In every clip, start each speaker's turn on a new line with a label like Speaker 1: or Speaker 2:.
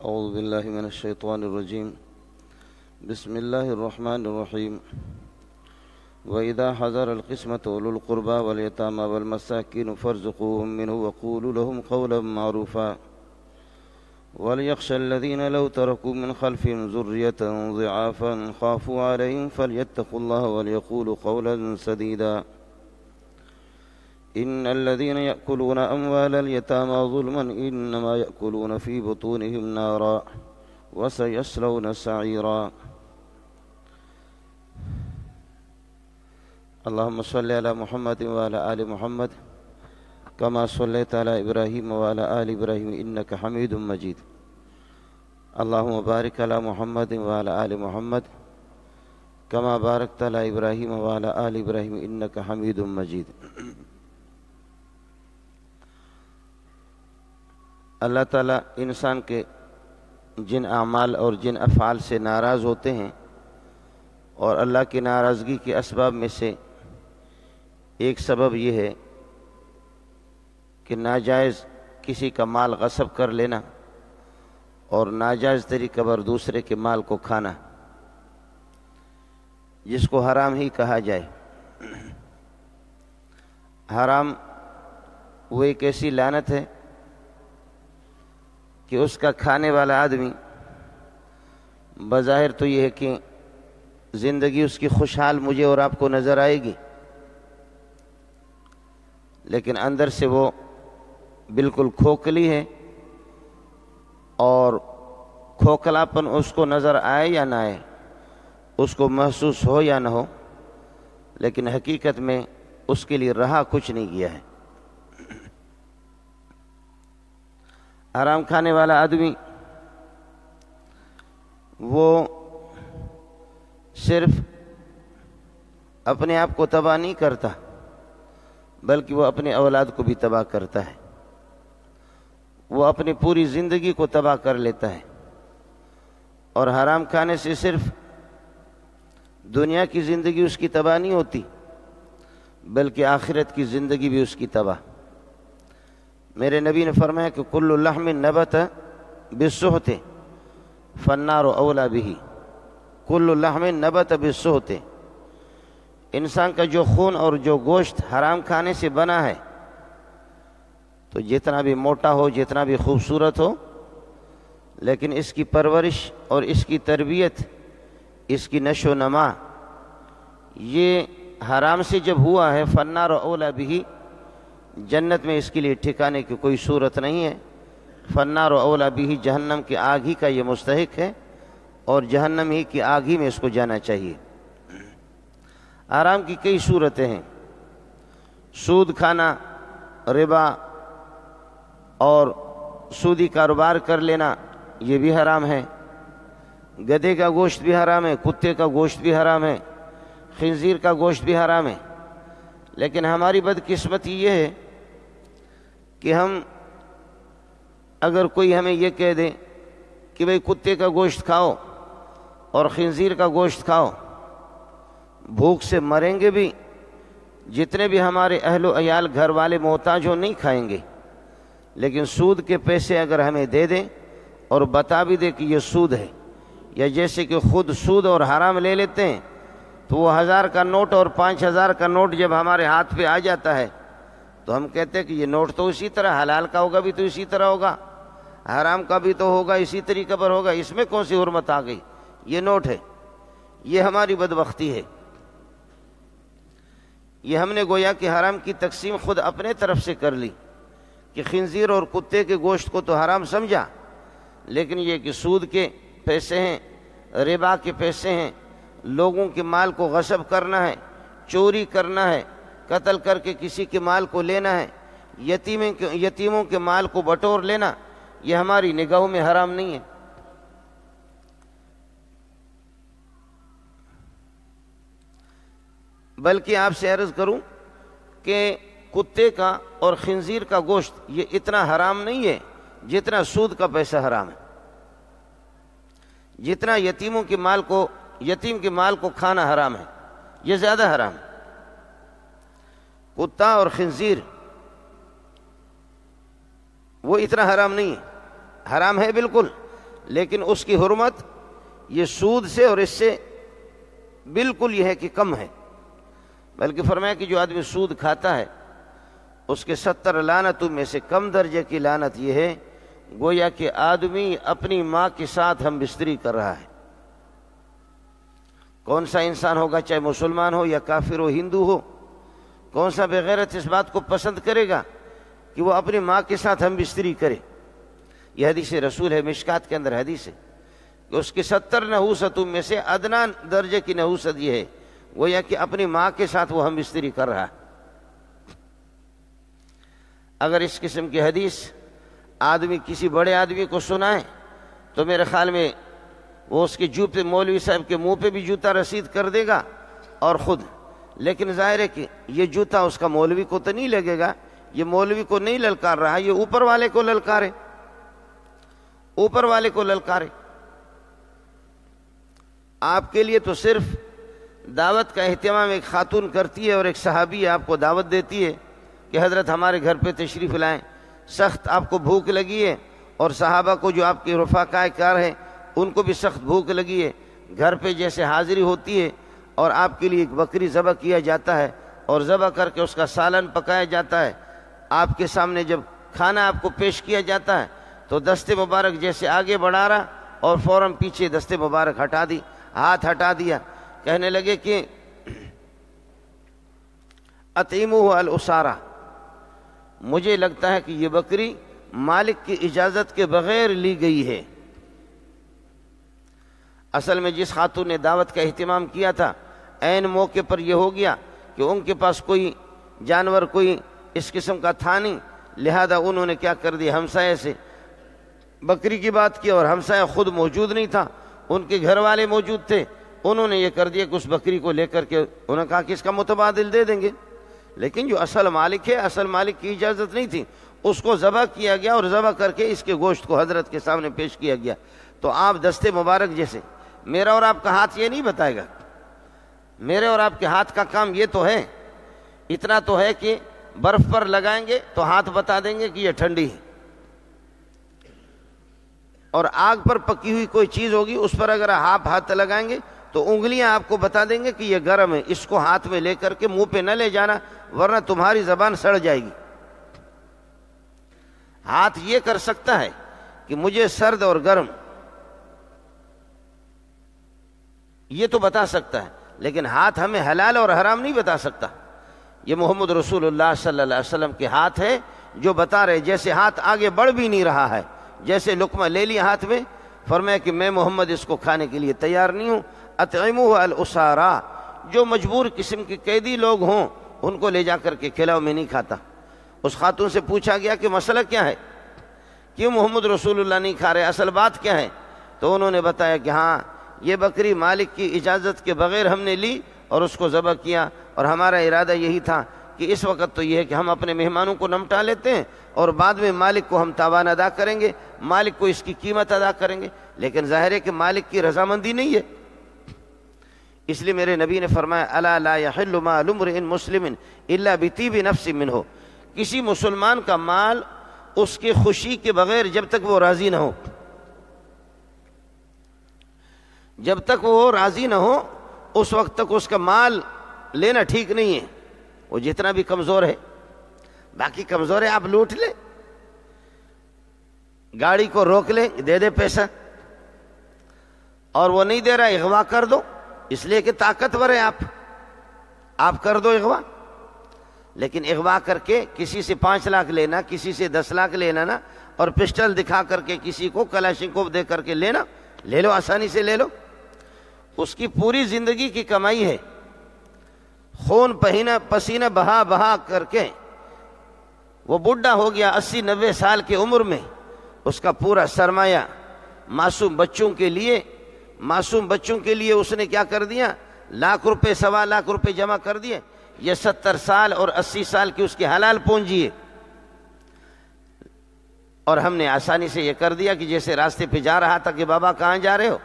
Speaker 1: أعوذ بالله من الشيطان الرجيم. بسم الله الرحمن الرحيم. وإذا حضر القسمة أولو القربى واليتامى والمساكين فارزقوهم منه وقولوا لهم قولا معروفا وليخشى الذين لو تركوا من خلفهم ذرية ضعافا خافوا عليهم فليتقوا الله وليقولوا قولا سديدا. إن الذين يأكلون أموال اليتامى ظلما إنما يأكلون في بطونهم نارا وسيصلون سعيرا. اللهم صل على محمد وعلى آل محمد كما صليت على إبراهيم وعلى آل إبراهيم إنك حميد مجيد. اللهم بارك على محمد وعلى آل محمد كما باركت على إبراهيم وعلى آل إبراهيم إنك حميد مجيد. اللہ تعالیٰ انسان کے جن اعمال اور جن افعال سے ناراض ہوتے ہیں اور اللہ کی ناراضگی کے اسباب میں سے ایک سبب یہ ہے کہ ناجائز کسی کا مال غصب کر لینا اور ناجائز طریقے پر دوسرے کے مال کو کھانا، جس کو حرام ہی کہا جائے۔ حرام وہ ایک ایسی لعنت ہے کہ اس کا کھانے والا آدمی بظاہر تو یہ ہے کہ زندگی اس کی خوشحال مجھے اور آپ کو نظر آئے گی، لیکن اندر سے وہ بالکل کھوکھلی ہے، اور کھوکھلاپن اس کو نظر آئے یا نہ آئے، اس کو محسوس ہو یا نہ ہو، لیکن حقیقت میں اس کے لیے رہا کچھ نہیں گیا ہے۔ حرام کھانے والا آدمی وہ صرف اپنے آپ کو تباہ نہیں کرتا بلکہ وہ اپنے اولاد کو بھی تباہ کرتا ہے، وہ اپنی پوری زندگی کو تباہ کر لیتا ہے۔ اور حرام کھانے سے صرف دنیا کی زندگی اس کی تباہ نہیں ہوتی بلکہ آخرت کی زندگی بھی اس کی تباہ۔ میرے نبی نے فرمایا کہ کل لحم نبت بالسحت فالنار اولی بہ، کل لحم نبت بالسحت، انسان کا جو خون اور جو گوشت حرام کھانے سے بنا ہے تو جتنا بھی موٹا ہو، جتنا بھی خوبصورت ہو، لیکن اس کی پرورش اور اس کی تربیت، اس کی نشو و نما یہ حرام سے جب ہوا ہے، فالنار اولی بہ، جنت میں اس کے لیے ٹھکانے کی کوئی صورت نہیں ہے۔ فالنار اولی بہ، جہنم کی آگ ہی کا یہ مستحق ہے اور جہنم ہی کی آگ ہی میں اس کو جانا چاہیے۔ حرام کی کئی صورتیں ہیں، سود کھانا، ربا اور سودی کاروبار کر لینا یہ بھی حرام ہے، گدھے کا گوشت بھی حرام ہے، کتے کا گوشت بھی حرام ہے، خنزیر کا گوشت بھی حرام ہے۔ لیکن ہماری بدقسمتی یہ ہے کہ ہم اگر کوئی ہمیں یہ کہہ دے کہ بھئی کتے کا گوشت کھاؤ اور خنزیر کا گوشت کھاؤ، بھوک سے مریں گے بھی، جتنے بھی ہمارے اہل و عیال گھر والے محتاج ہو نہیں کھائیں گے، لیکن سود کے پیسے اگر ہمیں دے دیں اور بتا بھی دے کہ یہ سود ہے، یا جیسے کہ خود سود اور حرام لے لیتے ہیں، تو وہ 1000 کا نوٹ اور 5000 کا نوٹ جب ہمارے ہاتھ پہ آ جاتا ہے تو ہم کہتے ہیں کہ یہ نوٹ تو اسی طرح، حلال کا ہوگا بھی تو اسی طرح ہوگا، حرام کا بھی تو ہوگا اسی طریقے پر ہوگا، اس میں کون سی حرمت آ گئی، یہ نوٹ ہے۔ یہ ہماری بدبختی ہے، یہ ہم نے گویا کہ حرام کی تقسیم خود اپنے طرف سے کر لی کہ خنزیر اور کتے کے گوشت کو تو حرام سمجھا، لیکن یہ کہ سود کے پیسے ہیں، ربا کے پیسے ہیں، لوگوں کے مال کو غصب کرنا ہے، چوری کرنا ہے، قتل کر کے کسی کے مال کو لینا ہے، یتیموں کے مال کو بٹور لینا، یہ ہماری نگاہوں میں حرام نہیں ہے۔ بلکہ آپ سے عرض کروں کہ کتے کا اور خنزیر کا گوشت یہ اتنا حرام نہیں ہے جتنا سود کا پیسہ حرام ہے، جتنا یتیم کے مال کو کھانا حرام ہے، یہ زیادہ حرام ہے۔ کتا اور خنزیر وہ اتنا حرام نہیں ہے، حرام ہے بالکل، لیکن اس کی حرمت یہ سود سے اور اس سے بالکل یہ ہے کہ کم ہے، بلکہ فرمایا کہ جو آدمی سود کھاتا ہے اس کے 70 لعنتوں میں سے کم درجے کی لعنت یہ ہے گویا کہ آدمی اپنی ماں کے ساتھ ہم بستری کر رہا ہے۔ کون سا انسان ہوگا، چاہے مسلمان ہو یا کافر ہو، ہندو ہو، کون سا بغیرت اس بات کو پسند کرے گا کہ وہ اپنی ماں کے ساتھ ہم بستری کرے؟ یہ حدیث رسول ہے، مشکات کے اندر حدیث ہے کہ اس کے 70 نحوستوں میں سے ادنا درجے کی نحوست یہ ہے گویا کہ اپنی ماں کے ساتھ وہ ہم بستری کر رہا ہے۔ اگر اس قسم کی حدیث آدمی کسی بڑے آدمی کو سنائے تو میرے خیال میں وہ اس کے جوتے مولوی صاحب کے منہ پہ بھی جوتا رسید کر دے گا اور خود، لیکن ظاہر ہے کہ یہ جوتا اس کا مولوی کو تو نہیں لگے گا، یہ مولوی کو نہیں للکار رہا، یہ اوپر والے کو للکارے، اوپر والے کو للکارے۔ آپ کے لیے تو صرف دعوت کا اہتمام ایک خاتون کرتی ہے اور ایک صحابی آپ کو دعوت دیتی ہے کہ حضرت ہمارے گھر پہ تشریف لائیں، سخت آپ کو بھوک لگی ہے، اور صحابہ کو جو آپ کے رفقائے کار ہیں ان کو بھی سخت بھوک لگی ہے، گھر پہ جیسے حاضری ہوتی ہے اور آپ کے لیے ایک بکری ذبح کیا جاتا ہے اور ذبح کر کے اس کا سالن پکایا جاتا ہے، آپ کے سامنے جب کھانا آپ کو پیش کیا جاتا ہے تو دست مبارک جیسے آگے بڑھا رہا اور فوراً پیچھے دست مبارک ہٹا دی، ہاتھ ہٹا دیا، کہنے لگے کہ اطعموہ الاسارہ، مجھے لگتا ہے کہ یہ بکری مالک کی اجازت کے بغیر لی گئی ہے۔ اصل میں جس خاتون نے دعوت کا اہتمام کیا تھا عین موقع پر یہ ہو گیا کہ ان کے پاس کوئی جانور کوئی اس قسم کا تھا نہیں، لہذا انہوں نے کیا کر دیا، ہمسائے سے بکری کی بات کی، اور ہمسایہ خود موجود نہیں تھا، ان کے گھر والے موجود تھے، انہوں نے یہ کر دیا کہ اس بکری کو لے کر کے انہوں نے کہا کہ اس کا متبادل دے دیں گے، لیکن جو اصل مالک ہے، اصل مالک کی اجازت نہیں تھی، اس کو ذبح کیا گیا اور ذبح کر کے اس کے گوشت کو حضرت کے سامنے پیش کیا گیا۔ تو آپ دست مبارک جیسے میرا اور آپ کا ہاتھ یہ نہیں بتائے گا، میرے اور آپ کے ہاتھ کا کام یہ تو ہے، اتنا تو ہے کہ برف پر لگائیں گے تو ہاتھ بتا دیں گے کہ یہ ٹھنڈی ہے، اور آگ پر پکی ہوئی کوئی چیز ہوگی اس پر اگر آپ ہاتھ لگائیں گے تو انگلیاں آپ کو بتا دیں گے کہ یہ گرم ہے، اس کو ہاتھ میں لے کر کے منہ پہ نہ لے جانا ورنہ تمہاری زبان سڑ جائے گی۔ ہاتھ یہ کر سکتا ہے کہ مجھے سرد اور گرم یہ تو بتا سکتا ہے، لیکن ہاتھ ہمیں حلال اور حرام نہیں بتا سکتا۔ یہ محمد رسول اللہ صلی اللہ علیہ وسلم کے ہاتھ ہے جو بتا رہے، جیسے ہاتھ آگے بڑھ بھی نہیں رہا ہے، جیسے لقمہ لے لیا ہاتھ میں، فرمایا کہ میں محمد اس کو کھانے کے لیے تیار نہیں ہوں۔ اطعموہ الاسارا، جو مجبور قسم کے قیدی لوگ ہوں ان کو لے جا کر کے کھلاؤ، میں نہیں کھاتا۔ اس خاتون سے پوچھا گیا کہ مسئلہ کیا ہے، کیوں محمد رسول اللہ نہیں کھا رہے، اصل بات کیا ہے؟ تو انہوں نے بتایا کہ ہاں یہ بکری مالک کی اجازت کے بغیر ہم نے لی اور اس کو ذبح کیا، اور ہمارا ارادہ یہی تھا کہ اس وقت تو یہ ہے کہ ہم اپنے مہمانوں کو نمٹا لیتے ہیں اور بعد میں مالک کو ہم تاوان ادا کریں گے، مالک کو اس کی قیمت ادا کریں گے، لیکن ظاہر ہے کہ مالک کی رضامندی نہیں ہے۔ اس لیے میرے نبی نے فرمایا الا لا يحل مال امرئ مسلم الا بطیب نفس منه، کسی مسلمان کا مال اس کی خوشی کے بغیر جب تک وہ راضی نہ ہو، جب تک وہ راضی نہ ہو اس وقت تک اس کا مال لینا ٹھیک نہیں ہے، وہ جتنا بھی کمزور ہے، باقی کمزور ہے آپ لوٹ لیں، گاڑی کو روک لیں، دے دے پیسہ، اور وہ نہیں دے رہا اغوا کر دو، اس لیے کہ طاقتور ہے آپ کر دو اغوا، لیکن اغوا کر کے کسی سے 5 لاکھ لینا، کسی سے 10 لاکھ لینا نا، اور پسٹل دکھا کر کے کسی کو کلاشنکوف دے کر کے لینا، لے لو آسانی سے لے لو، اس کی پوری زندگی کی کمائی ہے، خون پسینہ بہا بہا کر کے وہ بڈھا ہو گیا 80-90 سال کی عمر میں، اس کا پورا سرمایہ معصوم بچوں کے لیے اس نے کیا کر دیا، لاکھ روپے 1.25 لاکھ روپے جمع کر دیے، یہ 70 سال اور 80 سال کی اس کی حلال پونجی ہے، اور ہم نے آسانی سے یہ کر دیا کہ جیسے راستے پہ جا رہا تھا کہ بابا کہاں جا رہے ہو،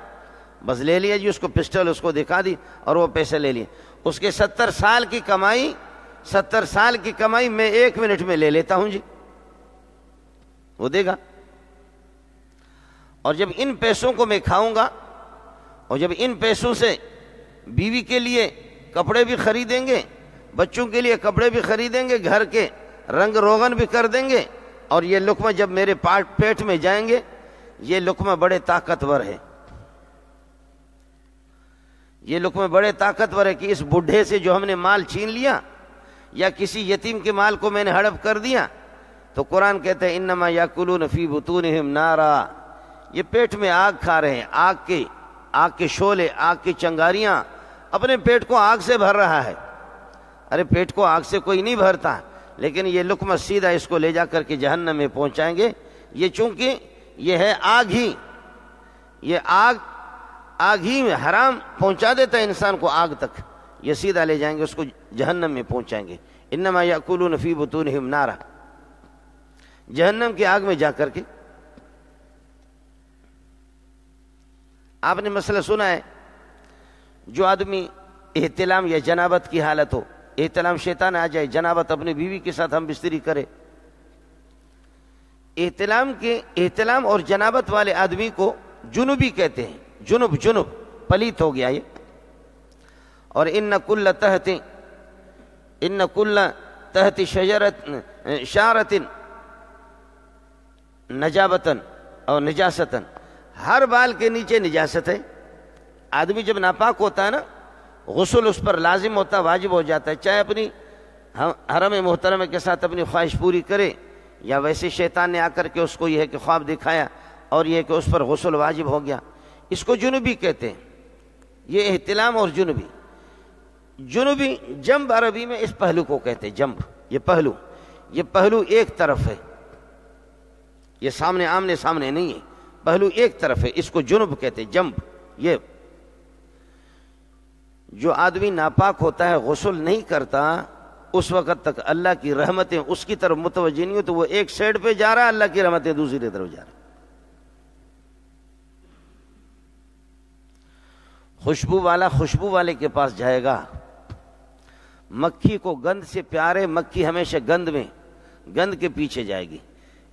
Speaker 1: بس لے لیا جی، اس کو پسٹل اس کو دکھا دی اور وہ پیسے لے لیے، اس کے 70 سال کی کمائی میں 1 منٹ میں لے لیتا ہوں جی، وہ دے گا۔ اور جب ان پیسوں کو میں کھاؤں گا اور جب ان پیسوں سے بیوی کے لیے کپڑے بھی خریدیں گے، بچوں کے لیے کپڑے بھی خریدیں گے، گھر کے رنگ روغن بھی کر دیں گے، اور یہ لقمہ جب میرے پیٹ میں جائیں گے، یہ لقمہ بڑے طاقتور ہے، یہ لقمہ بڑے طاقتور ہے کہ اس بڈھے سے جو ہم نے مال چھین لیا یا کسی یتیم کے مال کو میں نے ہڑپ کر دیا، تو قرآن کہتے ہیں انما یاکلون فی بطونہم نارا، یہ پیٹ میں آگ کھا رہے ہیں، آگ کے شعلے، آگ کی چنگاریاں، اپنے پیٹ کو آگ سے بھر رہا ہے۔ ارے پیٹ کو آگ سے کوئی نہیں بھرتا، لیکن یہ لقمہ سیدھا اس کو لے جا کر کے جہنم میں پہنچائیں گے۔ یہ چونکہ یہ ہے آگ ہی، یہ آگ ہی میں حرام پہنچا دیتا ہے انسان کو آگ تک، یہ سیدھا لے جائیں گے اس کو جہنم میں پہنچائیں گے۔ انما یاکلون فی بطونہم نارا، جہنم کی آگ میں جا کر کے۔ آپ نے مسئلہ سنا ہے، جو آدمی احتلام یا جنابت کی حالت ہو، احتلام شیطان آ جائے، جنابت اپنی بیوی کے ساتھ ہم بستری کرے، احتلام اور جنابت والے آدمی کو جنوبی کہتے ہیں، جنب پلیت ہو گیا یہ۔ اور ان کل تحت شعرۃ نجابتن اور نجاستن، ہر بال کے نیچے نجاست ہے۔ آدمی جب ناپاک ہوتا ہے نا، غسل اس پر لازم ہوتا ہے، واجب ہو جاتا ہے، چاہے اپنی حرم محترمہ کے ساتھ اپنی خواہش پوری کرے، یا ویسے شیطان نے آ کر کے اس کو یہ ہے کہ خواب دکھایا اور یہ کہ اس پر غسل واجب ہو گیا، اس کو جنوبی کہتے ہیں۔ یہ احتلام اور جنوبی جنب عربی میں اس پہلو کو کہتے ہیں، جنب، یہ پہلو ایک طرف ہے، یہ آمنے سامنے نہیں ہے، پہلو ایک طرف ہے، اس کو جنب کہتے ہیں، جنب۔ یہ جو آدمی ناپاک ہوتا ہے، غسل نہیں کرتا، اس وقت تک اللہ کی رحمتیں اس کی طرف متوجہ نہیں ہو، تو وہ ایک سائڈ پہ جا رہا ہے، اللہ کی رحمتیں دوسری طرف جا رہا ہے۔ خوشبو والے کے پاس جائے گا، مکھی کو گند سے پیار ہے، مکھی ہمیشہ گند کے پیچھے جائے گی۔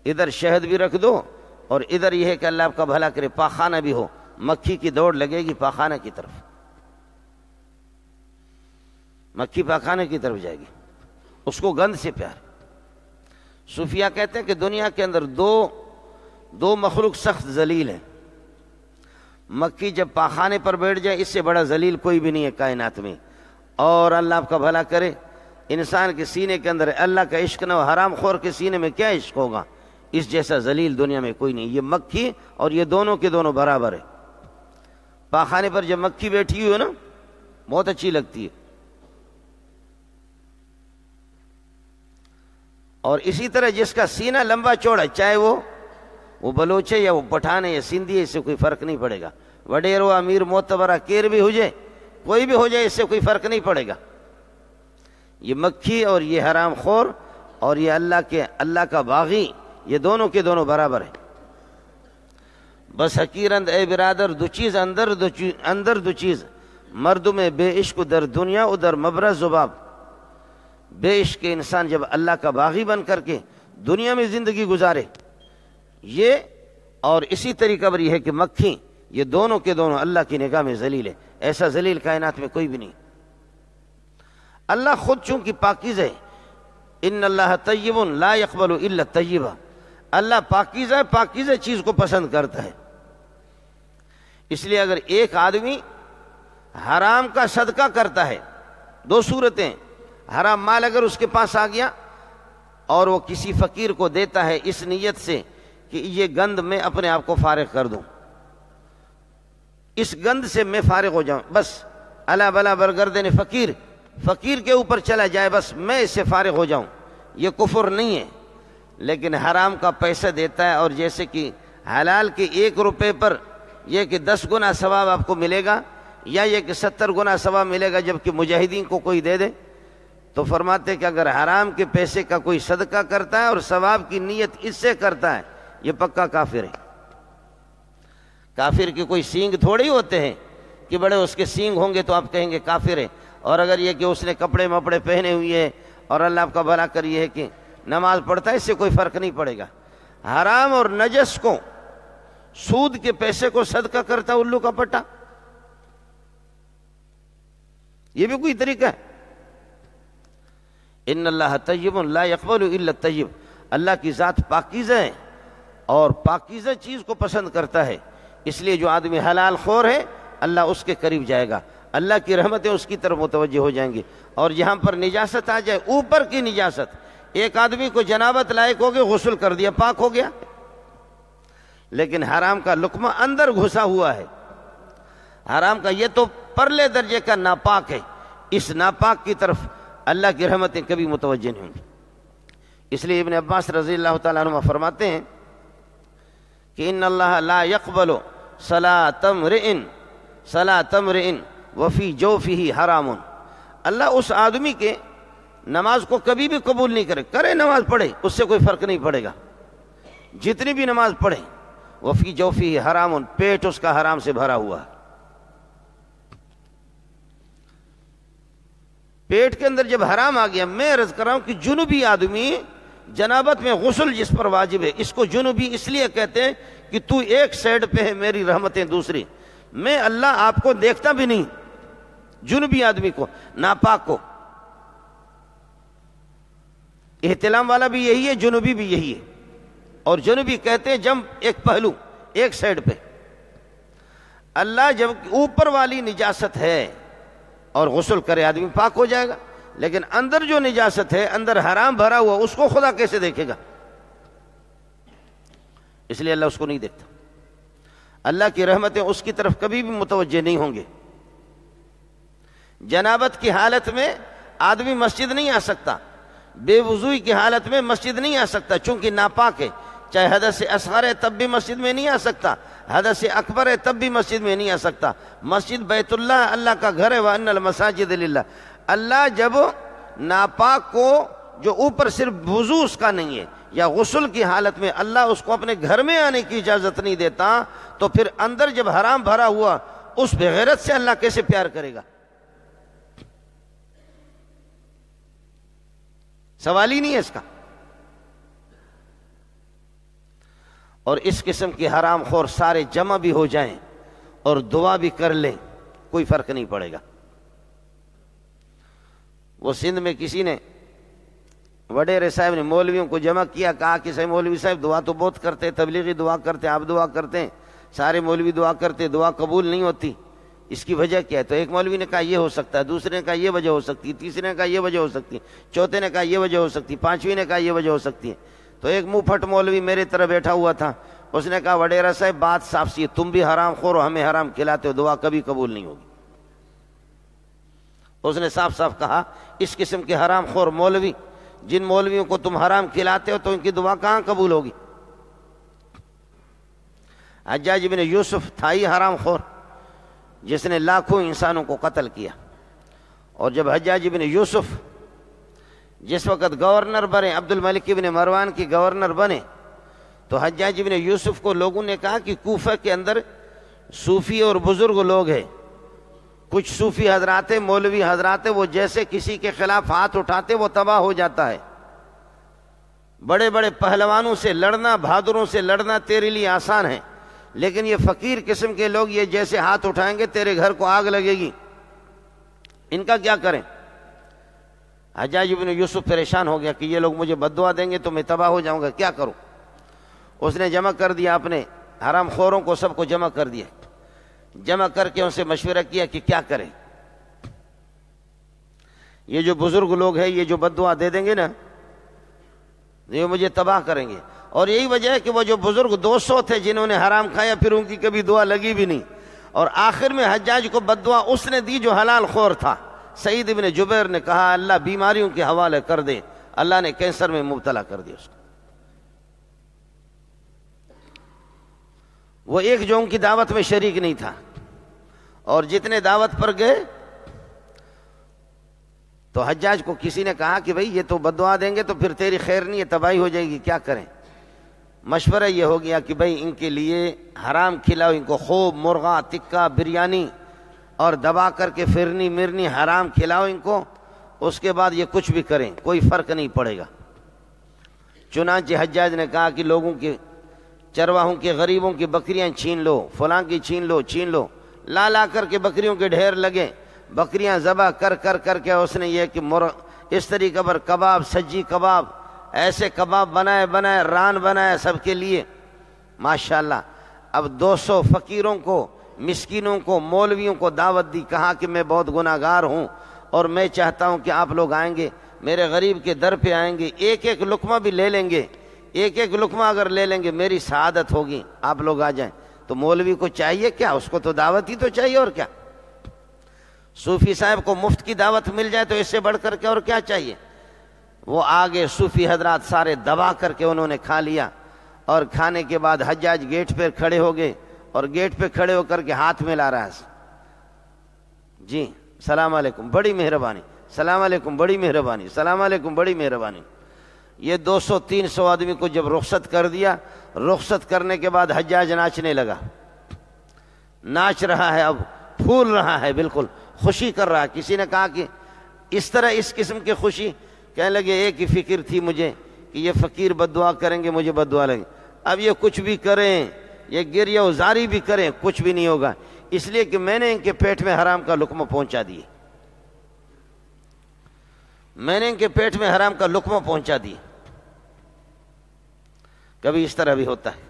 Speaker 1: ادھر شہد بھی رکھ دو اور ادھر یہ ہے کہ اللہ آپ کا بھلا کرے پاخانہ بھی ہو، مکھی کی دوڑ لگے گی پاخانہ کی طرف، مکھی پاخانہ کی طرف جائے گی، اس کو گند سے پیار۔ صوفیہ کہتے ہیں کہ دنیا کے اندر دو مخلوق سخت ذلیل ہیں، مکھی جب پاخانے پر بیٹھ جائے، اس سے بڑا ذلیل کوئی بھی نہیں ہے کائنات میں، اور اللہ آپ کا بھلا کرے انسان کے سینے کے اندر اللہ کا عشق نہ ہو، حرام خور کے سینے میں کیا عشق ہوگا، اس جیسا ذلیل دنیا میں کوئی نہیں۔ یہ مکھی اور یہ دونوں کے دونوں برابر ہے۔ پاخانے پر جب مکھی بیٹھی ہوئی ہو نا، بہت اچھی لگتی ہے۔ اور اسی طرح جس کا سینہ لمبا چوڑا، چاہے وہ بلوچ ہے یا وہ پٹھان ہے یا سندھی ہے، اس سے کوئی فرق نہیں پڑے گا، وڈیرو امیر معتبرہ کیر بھی ہو جائے، کوئی بھی ہو جائے، اس سے کوئی فرق نہیں پڑے گا۔ یہ مکھی اور یہ حرام خور اور یہ اللہ کا باغی، یہ دونوں کے دونوں برابر ہیں۔ بس حقیرند اے برادر، دو چیز اندر دو چیز، مرد میں بے عشق در دنیا ادھر مبرز زباب۔ بے عشق انسان جب اللہ کا باغی بن کر کے دنیا میں زندگی گزارے، یہ اور اسی طریقہ پر یہ ہے کہ مکھی، یہ دونوں کے دونوں اللہ کی نگاہ میں ذلیل ہے، ایسا ذلیل کائنات میں کوئی بھی نہیں۔ اللہ خود چونکہ پاکیزہ ہے، ان اللہ طیب لا یقبل الا طیبہ، اللہ پاکیزہ ہے، پاکیزہ چیز کو پسند کرتا ہے۔ اس لیے اگر ایک آدمی حرام کا صدقہ کرتا ہے، دو صورتیں، حرام مال اگر اس کے پاس آ گیا اور وہ کسی فقیر کو دیتا ہے اس نیت سے کہ یہ گند میں اپنے آپ کو فارغ کر دوں، اس گند سے میں فارغ ہو جاؤں، بس اللہ بلا برگردن فقیر کے اوپر چلا جائے، بس میں اس سے فارغ ہو جاؤں، یہ کفر نہیں ہے۔ لیکن حرام کا پیسہ دیتا ہے، اور جیسے کہ حلال کے 1 روپے پر یہ کہ 10 گنا ثواب آپ کو ملے گا، یا یہ کہ 70 گنا ثواب ملے گا، جبکہ مجاہدین کو کوئی دے دے، تو فرماتے کہ اگر حرام کے پیسے کا کوئی صدقہ کرتا ہے اور ثواب کی نیت اس سے کرتا ہے، یہ پکا کافر ہے۔ کافر کے کوئی سینگ تھوڑے ہی ہوتے ہیں کہ بڑے اس کے سینگ ہوں گے تو آپ کہیں گے کافر ہے، اور اگر یہ کہ اس نے کپڑے مپڑے پہنے ہوئے ہے اور اللہ آپ کا بھلا کر یہ ہے کہ نماز پڑھتا ہے، اس سے کوئی فرق نہیں پڑے گا۔ حرام اور نجس کو سود کے پیسے کو صدقہ کرتا الو کا پٹا، یہ بھی کوئی طریقہ ہے؟ ان اللہ طیب لا يقبل الا الطیب، اللہ کی ذات پاکیزہ ہے اور پاکیزہ چیز کو پسند کرتا ہے، اس لیے جو آدمی حلال خور ہے اللہ اس کے قریب جائے گا، اللہ کی رحمتیں اس کی طرف متوجہ ہو جائیں گی۔ اور جہاں پر نجاست آ جائے، اوپر کی نجاست، ایک آدمی کو جنابت لائق ہو گیا، غسل کر دیا، پاک ہو گیا، لیکن حرام کا لقمہ اندر گھسا ہوا ہے، حرام کا یہ تو پرلے درجے کا ناپاک ہے، اس ناپاک کی طرف اللہ کی رحمتیں کبھی متوجہ نہیں ہوں گی۔ اس لیے ابن عباس رضی اللہ تعالیٰ عنہ فرماتے ہیں کہ ان اللہ لا يقبل صلاة امرئ وفی جوفہ حرام، اللہ اس آدمی کے نماز کو کبھی بھی قبول نہیں کرے نماز پڑھے، اس سے کوئی فرق نہیں پڑے گا، جتنی بھی نماز پڑھے، وفی جوفہ حرام، پیٹ اس کا حرام سے بھرا ہوا ہے۔ پیٹ کے اندر جب حرام آ گیا، میں عرض کر رہا ہوں کہ جنوبی آدمی جنابت میں غسل جس پر واجب ہے، اس کو جنوبی اس لیے کہتے ہیں کہ تو ایک سائڈ پہ ہے، میری رحمتیں دوسری، میں اللہ آپ کو دیکھتا بھی نہیں، جنوبی آدمی کو، ناپاک کو۔ احتلام والا بھی یہی ہے، جنوبی بھی یہی ہے، اور جنوبی کہتے ہیں جم ایک پہلو، ایک سائڈ پہ۔ اللہ جب اوپر والی نجاست ہے اور غسل کرے آدمی پاک ہو جائے گا، لیکن اندر جو نجاست ہے، اندر حرام بھرا ہوا، اس کو خدا کیسے دیکھے گا؟ اس لیے اللہ اس کو نہیں دیکھتا، اللہ کی رحمتیں اس کی طرف کبھی بھی متوجہ نہیں ہوں گے۔ جنابت کی حالت میں آدمی مسجد نہیں آ سکتا، بے وضوئی کی حالت میں مسجد نہیں آ سکتا، چونکہ ناپاک ہے، چاہے حدث اصغر ہے تب بھی مسجد میں نہیں آ سکتا، حدث اکبر ہے تب بھی مسجد میں نہیں آ سکتا۔ مسجد بیت اللہ، اللہ کا گھر ہے، وَأَنَّ الْمَسَاجِدَ لِلَّهِ۔ اللہ جب ناپاک کو، جو اوپر صرف وضو اس کا نہیں ہے یا غسل کی حالت میں اللہ اس کو اپنے گھر میں آنے کی اجازت نہیں دیتا، تو پھر اندر جب حرام بھرا ہوا اس بغیرت سے اللہ کیسے پیار کرے گا؟ سوال ہی نہیں ہے اس کا۔ اور اس قسم کے حرام خور سارے جمع بھی ہو جائیں اور دعا بھی کر لیں، کوئی فرق نہیں پڑے گا۔ وہ سندھ میں کسی نے، وڈیرے صاحب نے مولویوں کو جمع کیا، کہا کہ صحیح مولوی صاحب دعا تو بہت کرتے، تبلیغی دعا کرتے، آپ دعا کرتے ہیں، سارے مولوی دعا کرتے، دعا قبول نہیں ہوتی، اس کی وجہ کیا ہے؟ تو ایک مولوی نے کہا یہ ہو سکتا ہے، دوسرے نے کہا یہ وجہ ہو سکتی ہے، تیسرے نے کہا یہ وجہ ہو سکتی ہے، چوتھے نے کہا یہ وجہ ہو سکتی ہے، پانچویں نے کہا یہ وجہ ہو سکتی ہے۔ تو ایک منہ پھٹ مولوی میرے طرح بیٹھا ہوا تھا، اس نے کہا وڈیرا صاحب بات صاف سی ہے، تم بھی حرام خور ہو، ہمیں حرام کھلاتے ہو، دعا کبھی قبول نہیں ہوگی۔ اس نے صاف صاف کہا اس قسم کے حرام خور مولوی، جن مولویوں کو تم حرام کھلاتے ہو تو ان کی دعا کہاں قبول ہوگی؟ حجاج بن یوسف تھا ہی حرام خور، جس نے لاکھوں انسانوں کو قتل کیا، اور جب حجاج بن یوسف جس وقت گورنر بنے، عبد الملک بن مروان کی گورنر بنے، تو حجاج بن یوسف کو لوگوں نے کہا کہ کوفہ کے اندر صوفی اور بزرگ لوگ ہیں، کچھ صوفی حضرات، مولوی حضرات، وہ جیسے کسی کے خلاف ہاتھ اٹھاتے وہ تباہ ہو جاتا ہے، بڑے بڑے پہلوانوں سے لڑنا، بہادروں سے لڑنا تیرے لیے آسان ہے، لیکن یہ فقیر قسم کے لوگ یہ جیسے ہاتھ اٹھائیں گے تیرے گھر کو آگ لگے گی، ان کا کیا کریں؟ حجاج بن یوسف پریشان ہو گیا کہ یہ لوگ مجھے بد دعا دیں گے تو میں تباہ ہو جاؤں گا، کیا کروں؟ اس نے جمع کر دیا، اپنے حرام خوروں کو سب کو جمع کر دیا، جمع کر کے ان سے مشورہ کیا کہ کیا کریں۔ یہ جو بزرگ لوگ ہیں یہ جو بد دعا دے دیں گے نا، یہ مجھے تباہ کریں گے، اور یہی وجہ ہے کہ وہ جو بزرگ 200 تھے جنہوں نے حرام کھایا پھر ان کی کبھی دعا لگی بھی نہیں، اور آخر میں حجاج کو بد دعا اس نے دی جو حلال خور تھا۔ سعید بن جبیر نے کہا اللہ بیماریوں کے حوالے کر دے، اللہ نے کینسر میں مبتلا کر دیا اس کو۔ وہ ایک جو ان کی دعوت میں شریک نہیں تھا، اور جتنے دعوت پر گئے تو حجاج کو کسی نے کہا کہ بھئی یہ تو بد دعا دیں گے تو پھر تیری خیر نہیں ہے، تباہی ہو جائے گی، کیا کریں؟ مشورہ یہ ہو گیا کہ بھئی ان کے لیے حرام کھلاؤ، ان کو خوب مرغا، تکہ، بریانی اور دبا کر کے فرنی مرنی حرام کھلاؤ ان کو، اس کے بعد یہ کچھ بھی کریں کوئی فرق نہیں پڑے گا۔ چنانچہ حجاج نے کہا کہ لوگوں کے چرواہوں کے غریبوں کی بکریاں چھین لو، فلاں کی چھین لو، لا کر کے بکریوں کے ڈھیر لگے، بکریاں ذبح کر کے اس نے یہ کہ اس طریقے پر کباب، سجی کباب، ایسے کباب بنائے ران بنایا سب کے لیے، ماشاءاللہ۔ اب 200 فقیروں کو، مسکینوں کو، مولویوں کو دعوت دی، کہا کہ میں بہت گناہگار ہوں اور میں چاہتا ہوں کہ آپ لوگ آئیں گے، میرے غریب کے در پہ آئیں گے، ایک لقمہ بھی لے لیں گے، ایک لقمہ اگر لے لیں گے میری سعادت ہوگی، آپ لوگ آ جائیں۔ تو مولوی کو چاہیے کیا، اس کو تو دعوت ہی تو چاہیے، اور کیا۔ صوفی صاحب کو مفت کی دعوت مل جائے تو اس سے بڑھ کر کے اور کیا چاہیے۔ وہ آگے صوفی حضرات سارے دبا کر کے انہوں نے کھا لیا، اور کھانے کے بعد حجاج گیٹ پہ کھڑے ہو گئے، اور گیٹ پہ کھڑے ہو کر کے ہاتھ میں لا رہا ہے، جی سلام علیکم، بڑی مہربانی، سلام علیکم، بڑی مہربانی، سلام علیکم، بڑی مہربانی۔ یہ 200-300 آدمی کو جب رخصت کر دیا، رخصت کرنے کے بعد حجاج ناچنے لگا، ناچ رہا ہے، اب پھول رہا ہے، بالکل خوشی کر رہا ہے۔ کسی نے کہا کہ اس طرح اس قسم کی خوشی، کہنے لگے ایک ہی فکر تھی مجھے کہ یہ فقیر بد دعا کریں گے، مجھے بد دعا لگے، اب یہ کچھ بھی کریں، یہ گریہ وزاری بھی کریں، کچھ بھی نہیں ہوگا، اس لیے کہ میں نے ان کے پیٹ میں حرام کا لقمہ پہنچا دیے، میں نے ان کے پیٹ میں حرام کا لقمہ پہنچا دی۔ کبھی اس طرح بھی ہوتا ہے۔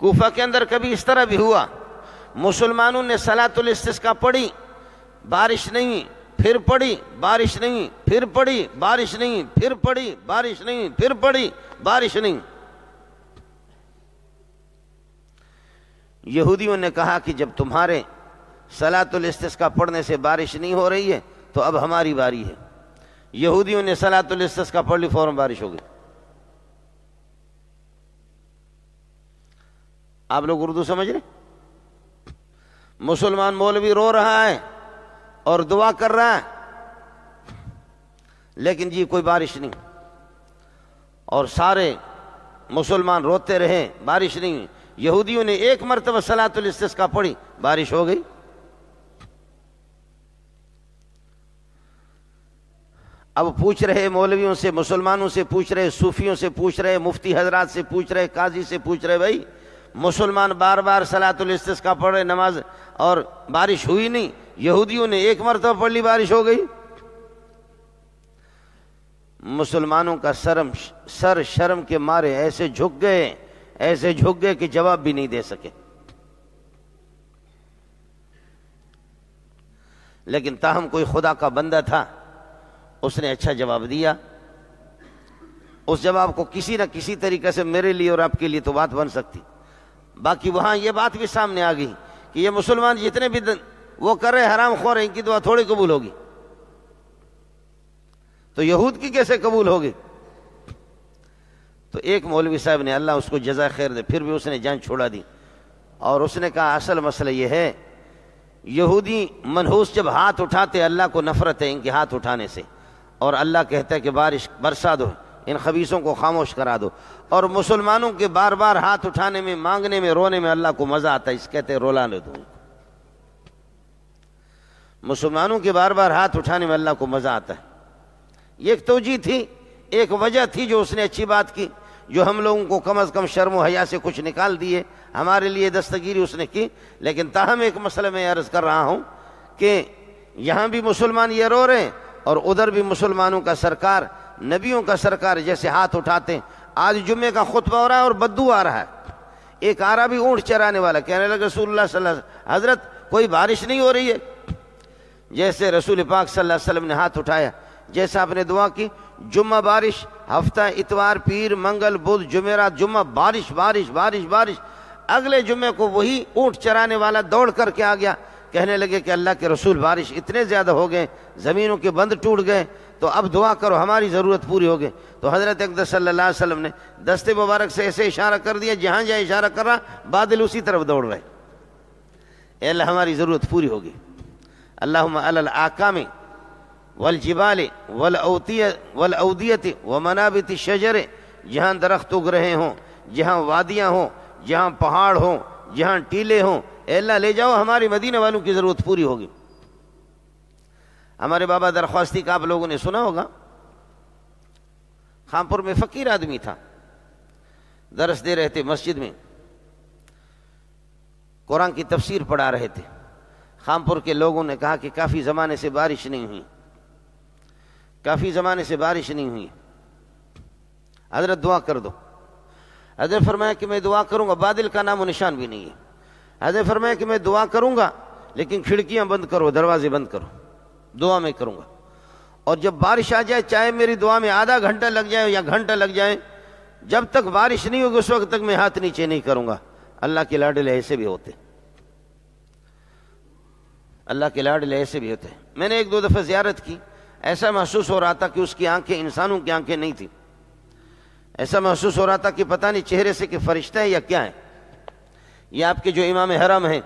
Speaker 1: کوفہ کے اندر کبھی اس طرح بھی ہوا، مسلمانوں نے صلاۃ الاستسقاء پڑھی، بارش نہیں، پھر پڑھی، بارش نہیں، پھر پڑھی، بارش نہیں، پھر پڑھی، بارش نہیں، پھر پڑھی، بارش نہیں۔ یہودیوں نے کہا کہ جب تمہارے صلاۃ الاستسقاء پڑھنے سے بارش نہیں ہو رہی ہے تو اب ہماری باری ہے۔ یہودیوں نے صلاۃ الاستسقاء پڑھ لی، فوراً بارش ہو گئی۔ آپ لوگ اردو سمجھ رہے؟ مسلمان مولوی رو رہا ہے اور دعا کر رہا ہے، لیکن جی کوئی بارش نہیں، اور سارے مسلمان روتے رہے، بارش نہیں۔ یہودیوں نے ایک مرتبہ صلاۃ الاستسقاء پڑھی، بارش ہو گئی۔ اب پوچھ رہے مولویوں سے، مسلمانوں سے پوچھ رہے، صوفیوں سے پوچھ رہے، مفتی حضرات سے پوچھ رہے، قاضی سے پوچھ رہے، بھائی مسلمان بار بار صلاۃ الاستسقاء پڑھ رہے نماز اور بارش ہوئی نہیں، یہودیوں نے ایک مرتبہ پڑھ لی، بارش ہو گئی۔ مسلمانوں کا سر شرم کے مارے ایسے جھک گئے کہ جواب بھی نہیں دے سکے۔ لیکن تاہم کوئی خدا کا بندہ تھا، اس نے اچھا جواب دیا۔ اس جواب کو کسی نہ کسی طریقے سے میرے لیے اور آپ کے لیے تو بات بن سکتی۔ باقی وہاں یہ بات بھی سامنے آ گئی کہ یہ مسلمان جتنے بھی وہ کر رہے حرام خور ہیں، ان کی دعا تھوڑی قبول ہوگی، تو یہود کی کیسے قبول ہوگی؟ تو ایک مولوی صاحب نے، اللہ اس کو جزائے خیر دے، پھر بھی اس نے جان چھوڑا دی، اور اس نے کہا اصل مسئلہ یہ ہے، یہودی منحوس جب ہاتھ اٹھاتے، اللہ کو نفرت ہے ان کے ہاتھ اٹھانے سے، اور اللہ کہتا ہے کہ بارش برسا دو، ان خبیثوں کو خاموش کرا دو، اور مسلمانوں کے بار بار ہاتھ اٹھانے میں، مانگنے میں، رونے میں اللہ کو مزہ آتا ہے، اس کہتے ہیں رولانے دو۔ مسلمانوں کے بار بار ہاتھ اٹھانے میں اللہ کو مزہ آتا ہے۔ یہ ایک توجیہ تھی، ایک وجہ تھی جو اس نے اچھی بات کی، جو ہم لوگوں کو کم از کم شرم و حیا سے کچھ نکال دیے، ہمارے لیے دستگیری اس نے کی۔ لیکن تاہم ایک مسئلہ میں عرض کر رہا ہوں کہ یہاں بھی مسلمان یہ رو رہے ہیں، اور ادھر بھی مسلمانوں کا سرکار، نبیوں کا سرکار جیسے ہاتھ اٹھاتے ہیں۔ آج جمعے کا خطبہ ہو رہا ہے اور بدو آ رہا ہے، ایک عربی اونٹ چرانے والا کہنے لگا رسول اللہ صلی اللہ علیہ وسلم، حضرت کوئی بارش نہیں ہو رہی ہے؟ جیسے رسول پاک صلی اللہ علیہ وسلم نے ہاتھ اٹھایا، جیسا آپ نے دعا کی، جمعہ بارش، ہفتہ اتوار، پیر، منگل، بدھ، جمعرات، جمعہ بارش بارش بارش بارش۔ اگلے جمعے کو وہی اونٹ چرانے والا دوڑ کر کے آ گیا، کہنے لگے کہ اللہ کے رسول بارش اتنے زیادہ ہو گئے، زمینوں کے بند ٹوٹ گئے، تو اب دعا کرو ہماری ضرورت پوری ہو گئی۔ تو حضرت اقدس صلی اللہ علیہ وسلم نے دست مبارک سے ایسے اشارہ کر دیا، جہاں جہاں اشارہ کر رہا بادل اسی طرف دوڑ رہے، اے اللہ ہماری ضرورت پوری ہوگی۔ اللہم علی الاکام والجبال والاودیۃ ومنابت الشجر، جہاں درخت اگ رہے ہوں، جہاں وادیاں ہوں، جہاں پہاڑ ہوں، جہاں ٹیلے ہوں، اے اللہ لے جاؤ، ہماری مدینہ والوں کی ضرورت پوری ہوگی۔ ہمارے بابا درخواستی کا آپ لوگوں نے سنا ہوگا، خانپور میں فقیر آدمی تھا، درس دے رہے تھے مسجد میں، قرآن کی تفسیر پڑھا رہے تھے۔ خامپور کے لوگوں نے کہا کہ کافی زمانے سے بارش نہیں ہوئی، کافی زمانے سے بارش نہیں ہوئی، حضرت دعا کر دو۔ حضرت فرمایا کہ میں دعا کروں گا، بادل کا نام و نشان بھی نہیں ہے۔ حضرت فرمایا کہ میں دعا کروں گا لیکن کھڑکیاں بند کرو، دروازے بند کرو، دعا میں کروں گا، اور جب بارش آ جائے چاہے میری دعا میں آدھا گھنٹہ لگ جائے یا گھنٹہ لگ جائے، جب تک بارش نہیں ہوگی اس وقت تک میں ہاتھ نیچے نہیں کروں گا۔ اللہ کے لاڈلے ایسے بھی ہوتے، اللہ کے لاڈلے ایسے بھی ہوتے۔ میں نے ایک دو دفعہ زیارت کی، ایسا محسوس ہو رہا تھا کہ اس کی آنکھیں انسانوں کی آنکھیں نہیں تھیں، ایسا محسوس ہو رہا تھا کہ پتہ نہیں چہرے سے کہ فرشتہ ہے یا کیا ہے۔ یہ آپ کے جو امام حرم ہیں،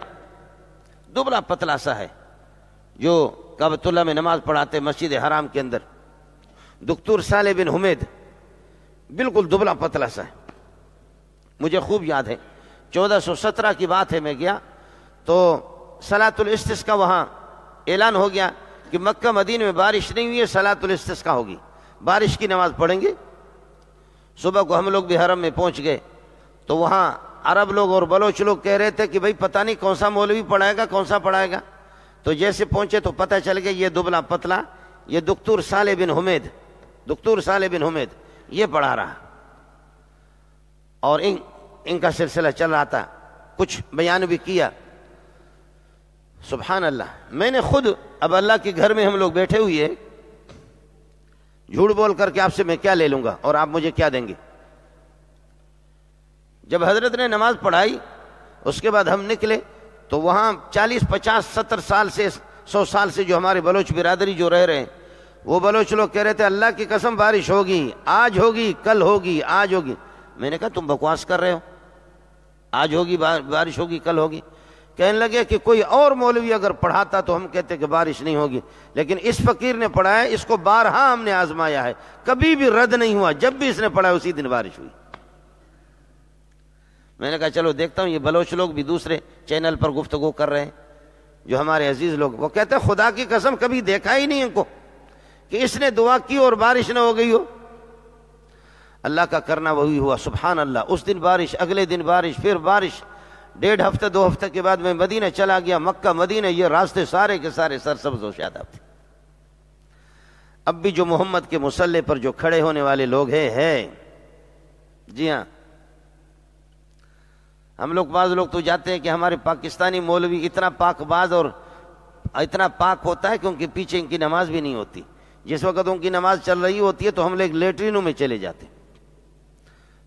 Speaker 1: دبلا پتلا سا ہے، جو کعبۃ اللہ میں نماز پڑھاتے مسجد حرام کے اندر، دکتور صالح بن حمید، بالکل دبلا پتلا سا ہے، مجھے خوب یاد ہے۔ 1417 کی بات ہے، میں گیا تو صلاۃ الاستسقاء وہاں اعلان ہو گیا کہ مکہ مدینہ میں بارش نہیں ہوئی ہے، صلاۃ الاستسقاء ہوگی، بارش کی نماز پڑھیں گے۔ صبح کو ہم لوگ بھی حرم میں پہنچ گئے تو وہاں عرب لوگ اور بلوچ لوگ کہہ رہے تھے کہ بھئی پتہ نہیں کون سا مولوی پڑھائے گا، کون سا پڑھائے گا۔ تو جیسے پہنچے تو پتہ چل گیا یہ دبلا پتلا، یہ دکتور صالح بن حمید، دکتور صالح بن حمید یہ پڑھا رہا، اور ان کا سلسلہ چل رہا تھا، کچھ بیان بھی کیا۔ سبحان اللہ، میں نے خود، اب اللہ کے گھر میں ہم لوگ بیٹھے ہوئے، جھوٹ بول کر کے آپ سے میں کیا لے لوں گا اور آپ مجھے کیا دیں گے؟ جب حضرت نے نماز پڑھائی اس کے بعد ہم نکلے تو وہاں 40 50 70 سال سے 100 سال سے جو ہمارے بلوچ برادری جو رہ رہے ہیں، وہ بلوچ لوگ کہہ رہے تھے اللہ کی قسم بارش ہوگی، آج ہوگی، کل ہوگی، آج ہوگی۔ میں نے کہا تم بکواس کر رہے ہو، آج ہوگی بارش ہوگی، کل ہوگی۔ کہنے لگے کہ کوئی اور مولوی اگر پڑھاتا تو ہم کہتے کہ بارش نہیں ہوگی، لیکن اس فقیر نے پڑھایا، اس کو بارہا ہم نے آزمایا ہے، کبھی بھی رد نہیں ہوا، جب بھی اس نے پڑھایا اسی دن بارش ہوئی۔ میں نے کہا چلو دیکھتا ہوں، یہ بلوچ لوگ بھی دوسرے چینل پر گفتگو کر رہے ہیں جو ہمارے عزیز لوگ، وہ کہتے ہیں خدا کی قسم کبھی دیکھا ہی نہیں ان کو کہ اس نے دعا کی اور بارش نہ ہو گئی ہو۔ اللہ کا کرنا وہی ہوا، سبحان اللہ۔ اس دن بارش، اگلے دن بارش، پھر بارش، 1.5 ہفتہ 2 ہفتہ کے بعد میں مدینہ چلا گیا، مکہ مدینہ یہ راستے سارے کے سارے سرسبز و شاداب تھے۔ اب بھی جو محمد کے مصلی پر جو کھڑے ہونے والے لوگ ہیں، جی ہاں، ہم لوگ بعض لوگ تو جاتے ہیں کہ ہمارے پاکستانی مولوی اتنا پاک باز اور اتنا پاک ہوتا ہے کہ ان کے پیچھے ان کی نماز بھی نہیں ہوتی۔ جس وقت ان کی نماز چل رہی ہوتی ہے تو ہم لوگ لیٹرینوں میں چلے جاتے ہیں،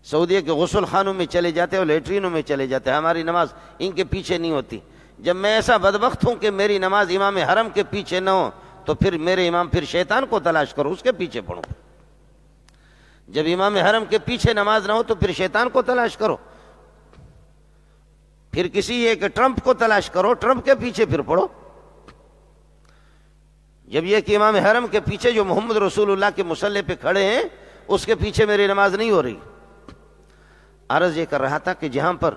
Speaker 1: سعودیہ کے غسل خانوں میں چلے جاتے ہیں اور لیٹرینوں میں چلے جاتے ہیں، ہماری نماز ان کے پیچھے نہیں ہوتی۔ جب میں ایسا بدبخت ہوں کہ میری نماز امام حرم کے پیچھے نہ ہو تو پھر میرے امام، پھر شیطان کو تلاش کرو، اس کے پیچھے پڑھو۔ جب امام حرم کے پیچھے نماز نہ ہو تو پھر شیطان کو تلاش کرو، پھر کسی ایک ٹرمپ کو تلاش کرو، ٹرمپ کے پیچھے پھر پڑھو۔ جب یہ کہ امام حرم کے پیچھے جو محمد رسول اللہ کے مصلی پہ کھڑے ہیں اس کے پیچھے میری نماز نہیں ہو رہی۔ عرض یہ کر رہا تھا کہ جہاں پر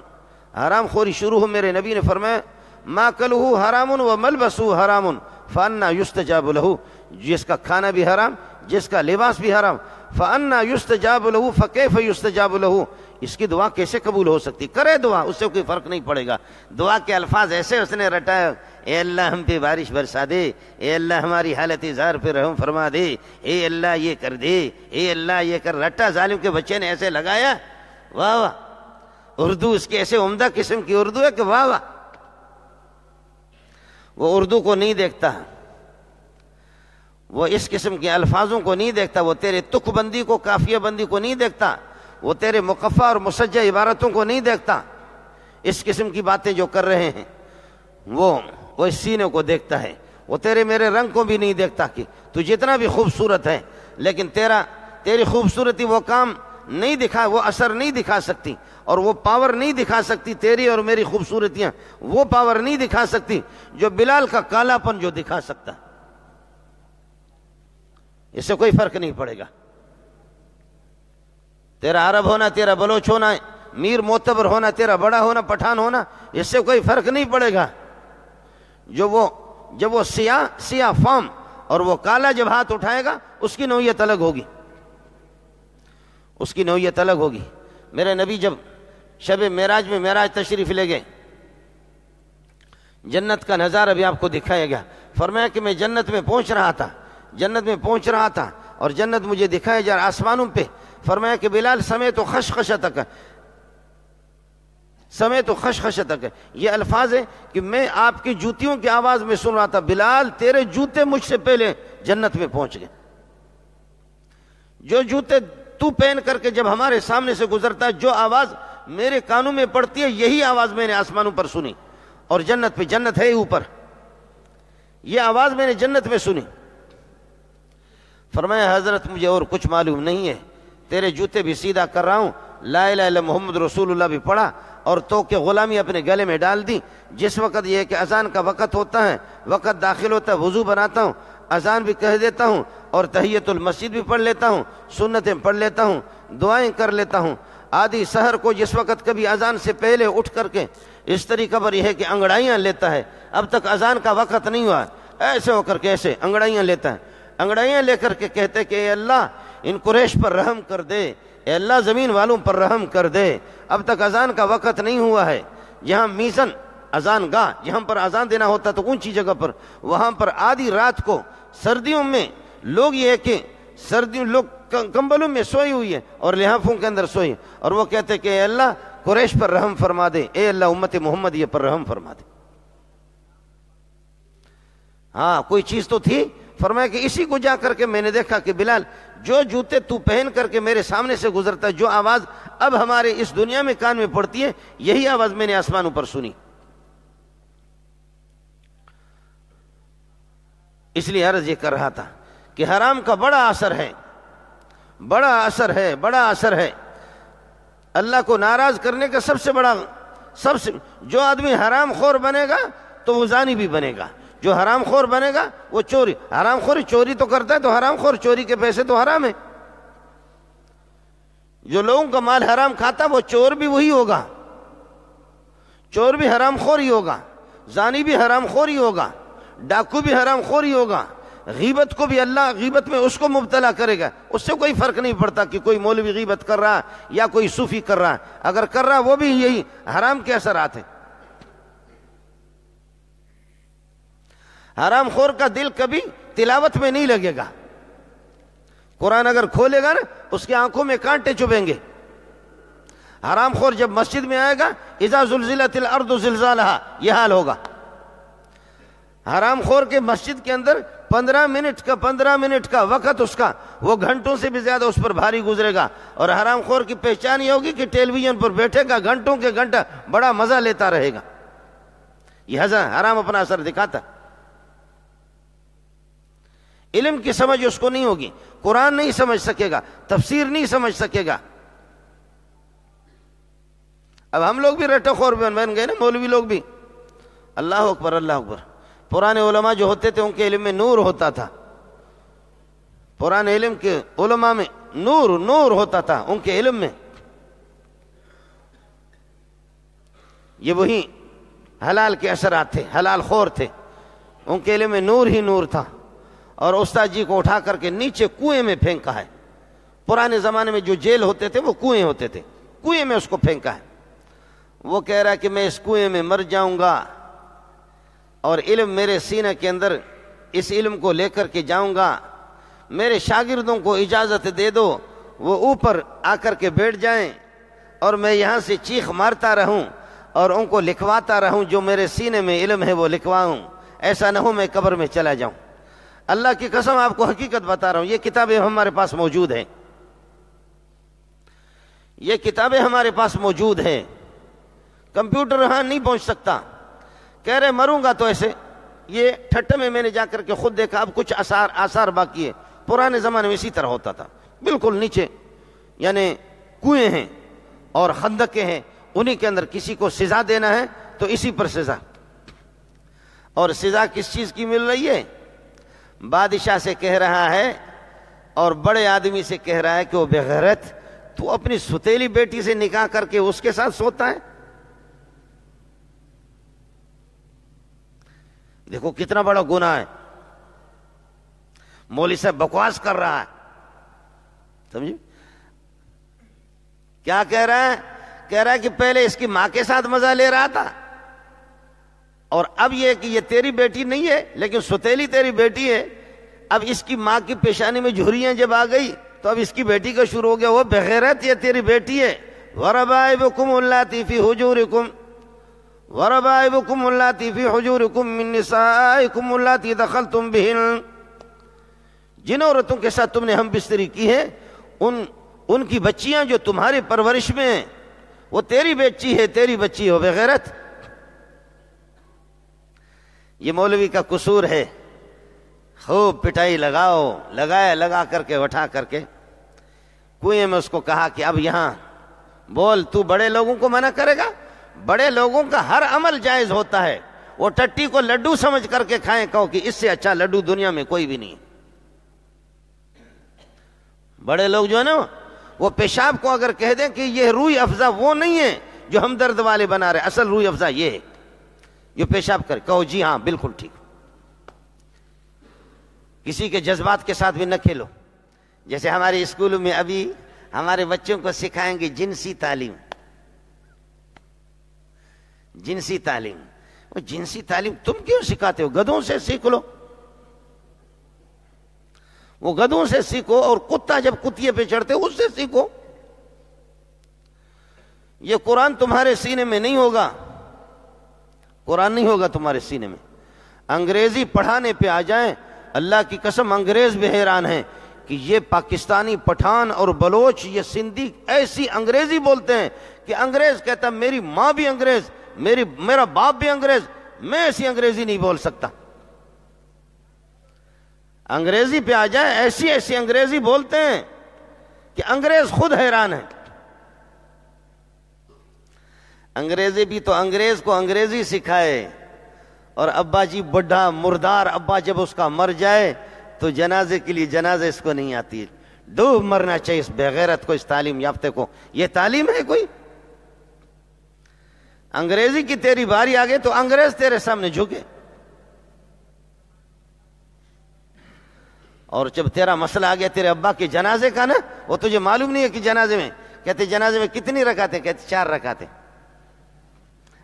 Speaker 1: حرام خوری شروع ہو، میرے نبی نے فرمایا ما کلہ حرام و ملبسہ حرام فانا یستجاب لہ، جس کا کھانا بھی حرام، جس کا لباس بھی حرام، فانا یستجاب لہ فکیف یستجاب لہ، اس کی دعا کیسے قبول ہو سکتی؟ کرے دعا، اس سے کوئی فرق نہیں پڑے گا۔ دعا کے الفاظ ایسے اس نے رٹائے، اے اللہ ہم پہ بارش برسا دے، اے اللہ ہماری حالت اظہار پہ رحم فرما دے، اے اللہ یہ کر دے، اے اللہ یہ کر، رٹا ظالم کے بچے نے ایسے لگایا۔ واہ واہ، اردو اس کی ایسے عمدہ قسم کی اردو ہے کہ واہ واہ۔ وہ اردو کو نہیں دیکھتا، وہ اس قسم کے الفاظوں کو نہیں دیکھتا، وہ تیرے تک بندی کو، قافیہ بندی کو نہیں دیکھتا، وہ تیرے مقفع اور مسجع عبارتوں کو نہیں دیکھتا۔ اس قسم کی باتیں جو کر رہے ہیں وہ اس سینے کو دیکھتا ہے، وہ تیرے میرے رنگ کو بھی نہیں دیکھتا کہ تو جتنا بھی خوبصورت ہے، لیکن تیری خوبصورتی وہ کام نہیں دکھا، وہ اثر نہیں دکھا سکتی، اور وہ پاور نہیں دکھا سکتی، تیری اور میری خوبصورتیاں وہ پاور نہیں دکھا سکتی جو بلال کا کالا پن جو دکھا سکتا۔ اس سے کوئی فرق نہیں پڑے گا۔ تیرا عرب ہونا، تیرا بلوچ ہونا، میر معتبر ہونا، تیرا بڑا ہونا، پٹھان ہونا، اس سے کوئی فرق نہیں پڑے گا۔ جب وہ سیاہ فام اور وہ کالا جب ہاتھ اٹھائے گا اس کی نوعیت الگ ہوگی، اس کی نوعیت الگ ہوگی۔ میرے نبی جب شب معراج میں معراج تشریف لے گئے، جنت کا نظارہ بھی آپ کو دکھایا گیا. فرمایا کہ میں جنت میں پہنچ رہا تھا اور جنت مجھے دکھایا جا رہا آسمانوں پہ. فرمایا کہ بلال سمیت خشخشتک، یہ الفاظ ہے کہ میں آپ کی جوتیوں کی آواز میں سن رہا تھا، بلال تیرے جوتے مجھ سے پہلے جنت میں پہنچ گئے. جو جوتے تو پہن کر کے جب ہمارے سامنے سے گزرتا ہے، جو آواز میرے کانوں میں پڑتی ہے، یہی آواز میں نے آسمانوں پر سنی. اور جنت پہ، جنت ہے اوپر، یہ آواز میں نے جنت میں سنی. فرمایا حضرت مجھے اور کچھ معلوم نہیں ہے، تیرے جوتے بھی سیدھا کر رہا ہوں، لا الہ الا محمد رسول اللہ بھی پڑھا اور تو کہ غلامی اپنے گلے میں ڈال دی. جس وقت یہ ہے کہ اذان کا وقت ہوتا ہے، وقت داخل ہوتا ہے، وضو بناتا ہوں، اذان بھی کہہ دیتا ہوں اور تحیت المسجد بھی پڑھ لیتا ہوں، سنتیں پڑھ لیتا ہوں، دعائیں کر لیتا ہوں. آدھی سحر کو جس وقت کبھی اذان سے پہلے اٹھ کر کے اس طریقہ پر یہ ہے کہ انگڑائیاں لیتا ہے، اب تک اذان کا وقت نہیں ہوا، ایسے ہو کر کے ایسے انگڑائیاں لیتا ہے، انگڑائیاں لے کر کے کہتے کہ اے اللہ ان قریش پر رحم کر دے، اے اللہ زمین والوں پر رحم کر دے، اب تک اذان کا وقت نہیں ہوا ہے. جہاں میزن اذان گاہ، جہاں پر اذان دینا ہوتا تو اونچی جگہ پر، وہاں پر آدھی رات کو سردیوں میں لوگ یہ ہے کہ سردیوں لوگ کمبلوں میں سوئی ہوئی ہے اور لحافوں کے اندر سوئی، اور وہ کہتے کہ اے اللہ قریش پر رحم فرما دے، اے اللہ امت محمدیہ پر رحم فرما دے. ہاں کوئی چیز تو تھی. فرمایا کہ اسی کو جا کر کے میں نے دیکھا کہ بلال جو جوتے تو پہن کر کے میرے سامنے سے گزرتا ہے، جو آواز اب ہمارے اس دنیا میں کان میں پڑتی ہے، یہی آواز میں نے آسمانوں پر سنی. اس لیے عرض یہ کر رہا تھا کہ حرام کا بڑا اثر ہے. اللہ کو ناراض کرنے کا سب سے بڑا جو آدمی حرام خور بنے گا تو وہ زانی بھی بنے گا. جو حرام خور بنے گا وہ حرام خور چوری تو کرتا ہے تو حرام خور، چوری کے پیسے تو حرام ہے. جو لوگوں کا مال حرام کھاتا وہ چور بھی وہی ہوگا، چور بھی حرام خور ہی ہوگا، زانی بھی حرام خور ہی ہوگا، ڈاکو بھی حرام خور ہی ہوگا. غیبت کو بھی اللہ غیبت میں اس کو مبتلا کرے گا. اس سے کوئی فرق نہیں پڑتا کہ کوئی مولوی غیبت کر رہا یا کوئی صوفی کر رہا، اگر کر رہا وہ بھی یہی حرام کے اثرات ہیں. حرام خور کا دل کبھی تلاوت میں نہیں لگے گا. قرآن اگر کھولے گا نا اس کی آنکھوں میں کانٹے چبھیں گے. حرام خور جب مسجد میں آئے گا، اذا زلزلت الارض زلزالہا، یہ حال ہوگا. حرام خور کے مسجد کے اندر 15 منٹ کا وقت اس کا وہ گھنٹوں سے بھی زیادہ اس پر بھاری گزرے گا. اور حرام خور کی پہچان یہ ہوگی کہ ٹیلی ویژن پر بیٹھے گا گھنٹوں کے گھنٹہ، بڑا مزہ لیتا رہے گا. یہ حرام اپنا اثر دکھاتا. علم کی سمجھ اس کو نہیں ہوگی، قرآن نہیں سمجھ سکے گا، تفسیر نہیں سمجھ سکے گا. اب ہم لوگ بھی رٹے خور بن گئے نا، مولوی لوگ بھی. اللہ اکبر اللہ اکبر. پرانے علماء جو ہوتے تھے ان کے علم میں نور ہوتا تھا، پرانے علم کے علماء میں نور ہوتا تھا ان کے علم میں. یہ وہی حلال کے اثرات تھے، حلال خور تھے، ان کے علم میں نور ہی نور تھا. اور استاد جی کو اٹھا کر کے نیچے کنویں میں پھینکا ہے. پرانے زمانے میں جو جیل ہوتے تھے وہ کنویں ہوتے تھے، کنویں میں اس کو پھینکا ہے. وہ کہہ رہا ہے کہ میں اس کنویں میں مر جاؤں گا اور علم میرے سینے کے اندر، اس علم کو لے کر کے جاؤں گا. میرے شاگردوں کو اجازت دے دو وہ اوپر آ کر کے بیٹھ جائیں اور میں یہاں سے چیخ مارتا رہوں اور ان کو لکھواتا رہوں، جو میرے سینے میں علم ہے وہ لکھواؤں. ایسا نہ ہو میں قبر میں چلا جاؤں. اللہ کی قسم آپ کو حقیقت بتا رہا ہوں، یہ کتابیں ہمارے پاس موجود ہیں، یہ کتابیں ہمارے پاس موجود ہیں. کمپیوٹر وہاں نہیں پہنچ سکتا. کہہ رہے مروں گا تو ایسے، یہ ٹھٹے میں نے جا کر کے خود دیکھا. اب کچھ آثار باقی ہے. پرانے زمانے میں اسی طرح ہوتا تھا، بالکل نیچے یعنی کنویں ہیں اور خندقیں ہیں، انہی کے اندر کسی کو سزا دینا ہے تو اسی پر سزا. اور سزا کس چیز کی مل رہی ہے؟ بادشاہ سے کہہ رہا ہے اور بڑے آدمی سے کہہ رہا ہے کہ وہ بغیرت، تو اپنی ستیلی بیٹی سے نکاح کر کے اس کے ساتھ سوتا ہے. دیکھو کتنا بڑا گناہ ہے. مولوی صاحب بکواس کر رہا ہے، سمجھے؟ کیا کہہ رہا ہے؟ کہہ رہا ہے کہ پہلے اس کی ماں کے ساتھ مزہ لے رہا تھا، اور اب یہ کہ یہ تیری بیٹی نہیں ہے لیکن ستیلی تیری بیٹی ہے، اب اس کی ماں کی پیشانی میں جھریاں جب آ گئی تو اب اس کی بیٹی کا شروع ہو گیا، وہ بغیرت، یہ تیری بیٹی ہے۔ وَرَبَائِبُكُمُ اللَّاتِي فِي حُجُورِكُمْ وَرَبَائِبُكُمُ اللَّاتِي فِي حُجُورِكُمْ مِن نِّسَائِكُمُ اللَّاتِي دَخَلْتُم بِهِنَّ، جن عورتوں کے ساتھ تم نے ہم بستری کی ہے ان کی بچیاں جو تمہاری پرورش میں ہیں وہ تیری بیٹی ہے، تیری بچی ہو بغیرت۔ یہ مولوی کا قصور ہے، خوب پٹائی لگا کر کے اٹھا کر کے کنویں میں اس کو کہا کہ اب یہاں بول، تو بڑے لوگوں کو منع کرے گا؟ بڑے لوگوں کا ہر عمل جائز ہوتا ہے، وہ ٹٹی کو لڈو سمجھ کر کے کھائیں، کہو کہ اس سے اچھا لڈو دنیا میں کوئی بھی نہیں۔ بڑے لوگ جو ہے نا وہ پیشاب کو اگر کہہ دیں کہ یہ روئی افزا وہ نہیں ہے جو ہمدرد والے بنا رہے، اصل روئی افزا یہ ہے جو پیشاب کرے، کہو جی ہاں بالکل ٹھیک۔ کسی کے جذبات کے ساتھ بھی نہ کھیلو، جیسے ہمارے اسکولوں میں ابھی ہمارے بچوں کو سکھائیں گے جنسی تعلیم۔ جنسی تعلیم، وہ جنسی تعلیم تم کیوں سکھاتے ہو؟ گدھوں سے سیکھ لو، وہ گدھوں سے سیکھو، اور کتا جب کتیے پہ چڑھتے اس سے سیکھو۔ یہ قرآن تمہارے سینے میں نہیں ہوگا، قرآن نہیں ہوگا تمہارے سینے میں۔ انگریزی پڑھانے پہ آ جائیں، اللہ کی قسم انگریز بھی حیران ہیں کہ یہ پاکستانی پٹھان اور بلوچ، یہ سندھی ایسی انگریزی بولتے ہیں کہ انگریز کہتا میری ماں بھی انگریز، میرا باپ بھی انگریز، میں ایسی انگریزی نہیں بول سکتا۔ انگریزی پہ آ جائے، ایسی ایسی انگریزی بولتے ہیں کہ انگریز خود حیران ہے۔ انگریزی بھی تو انگریز کو انگریزی سکھائے، اور ابا جی بڈھا مردار ابا جب اس کا مر جائے تو جنازے کے لیے جنازے اس کو نہیں آتی، ڈوب مرنا چاہیے اس بغیرت کو، اس تعلیم یافتے کو۔ یہ تعلیم ہے کوئی؟ انگریزی کی تیری باری آ گئی تو انگریز تیرے سامنے جھکے، اور جب تیرا مسئلہ آ گیا تیرے ابا کے جنازے کا نا، وہ تجھے معلوم نہیں ہے کہ جنازے میں، کہتے جنازے میں کتنی رکعتیں؟ کہتے 4 رکعتیں۔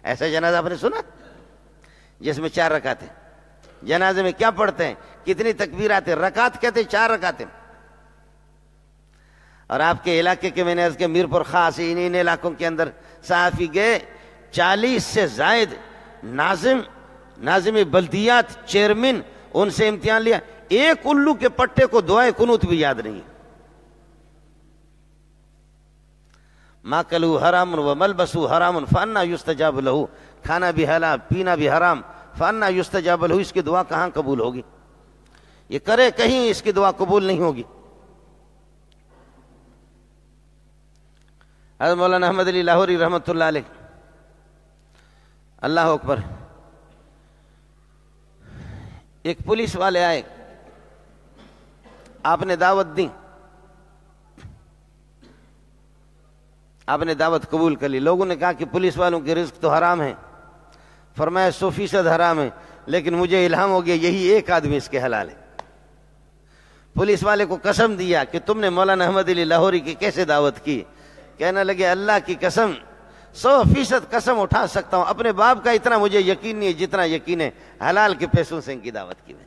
Speaker 1: ایسا جنازہ آپ نے سنا جس میں 4 رکعتیں؟ جنازے میں کیا پڑھتے ہیں؟ کتنی تکبیرات؟ رکعت کہتے 4 رکعتیں۔ اور آپ کے علاقے کے میں نے عرض کیا میر پور خاص ان علاقوں کے اندر صحافی گئے، 40 سے زائد ناظم بلدیات چیئرمین، ان سے امتحان لیا، ایک الو کے پٹے کو دعائے قنوت بھی یاد نہیں۔ ماکلو حرام و ملبسو حرام فانا یستجاب لہو، کھانا بھی حلال پینا بھی حرام، فانا یستجاب لہو، اس کی دعا کہاں قبول ہوگی؟ یہ کرے کہیں اس کی دعا قبول نہیں ہوگی۔ حضرت مولانا احمد علی لاہوری رحمۃ اللہ علیہ، اللہ اکبر، ایک پولیس والے آئے، آپ نے دعوت دی، آپ نے دعوت قبول کر لی۔ لوگوں نے کہا کہ پولیس والوں کے رزق تو حرام ہے، فرمایا 100% حرام ہے، لیکن مجھے الہام ہو گیا یہی ایک آدمی اس کے حلال ہے۔ پولیس والے کو قسم دیا کہ تم نے مولانا احمد علی لاہوری کی کیسے دعوت کی؟ کہنے لگے اللہ کی قسم 100% قسم اٹھا سکتا ہوں، اپنے باپ کا اتنا مجھے یقین نہیں ہے جتنا یقین ہے حلال کے پیسوں سے ان کی دعوت کی میں۔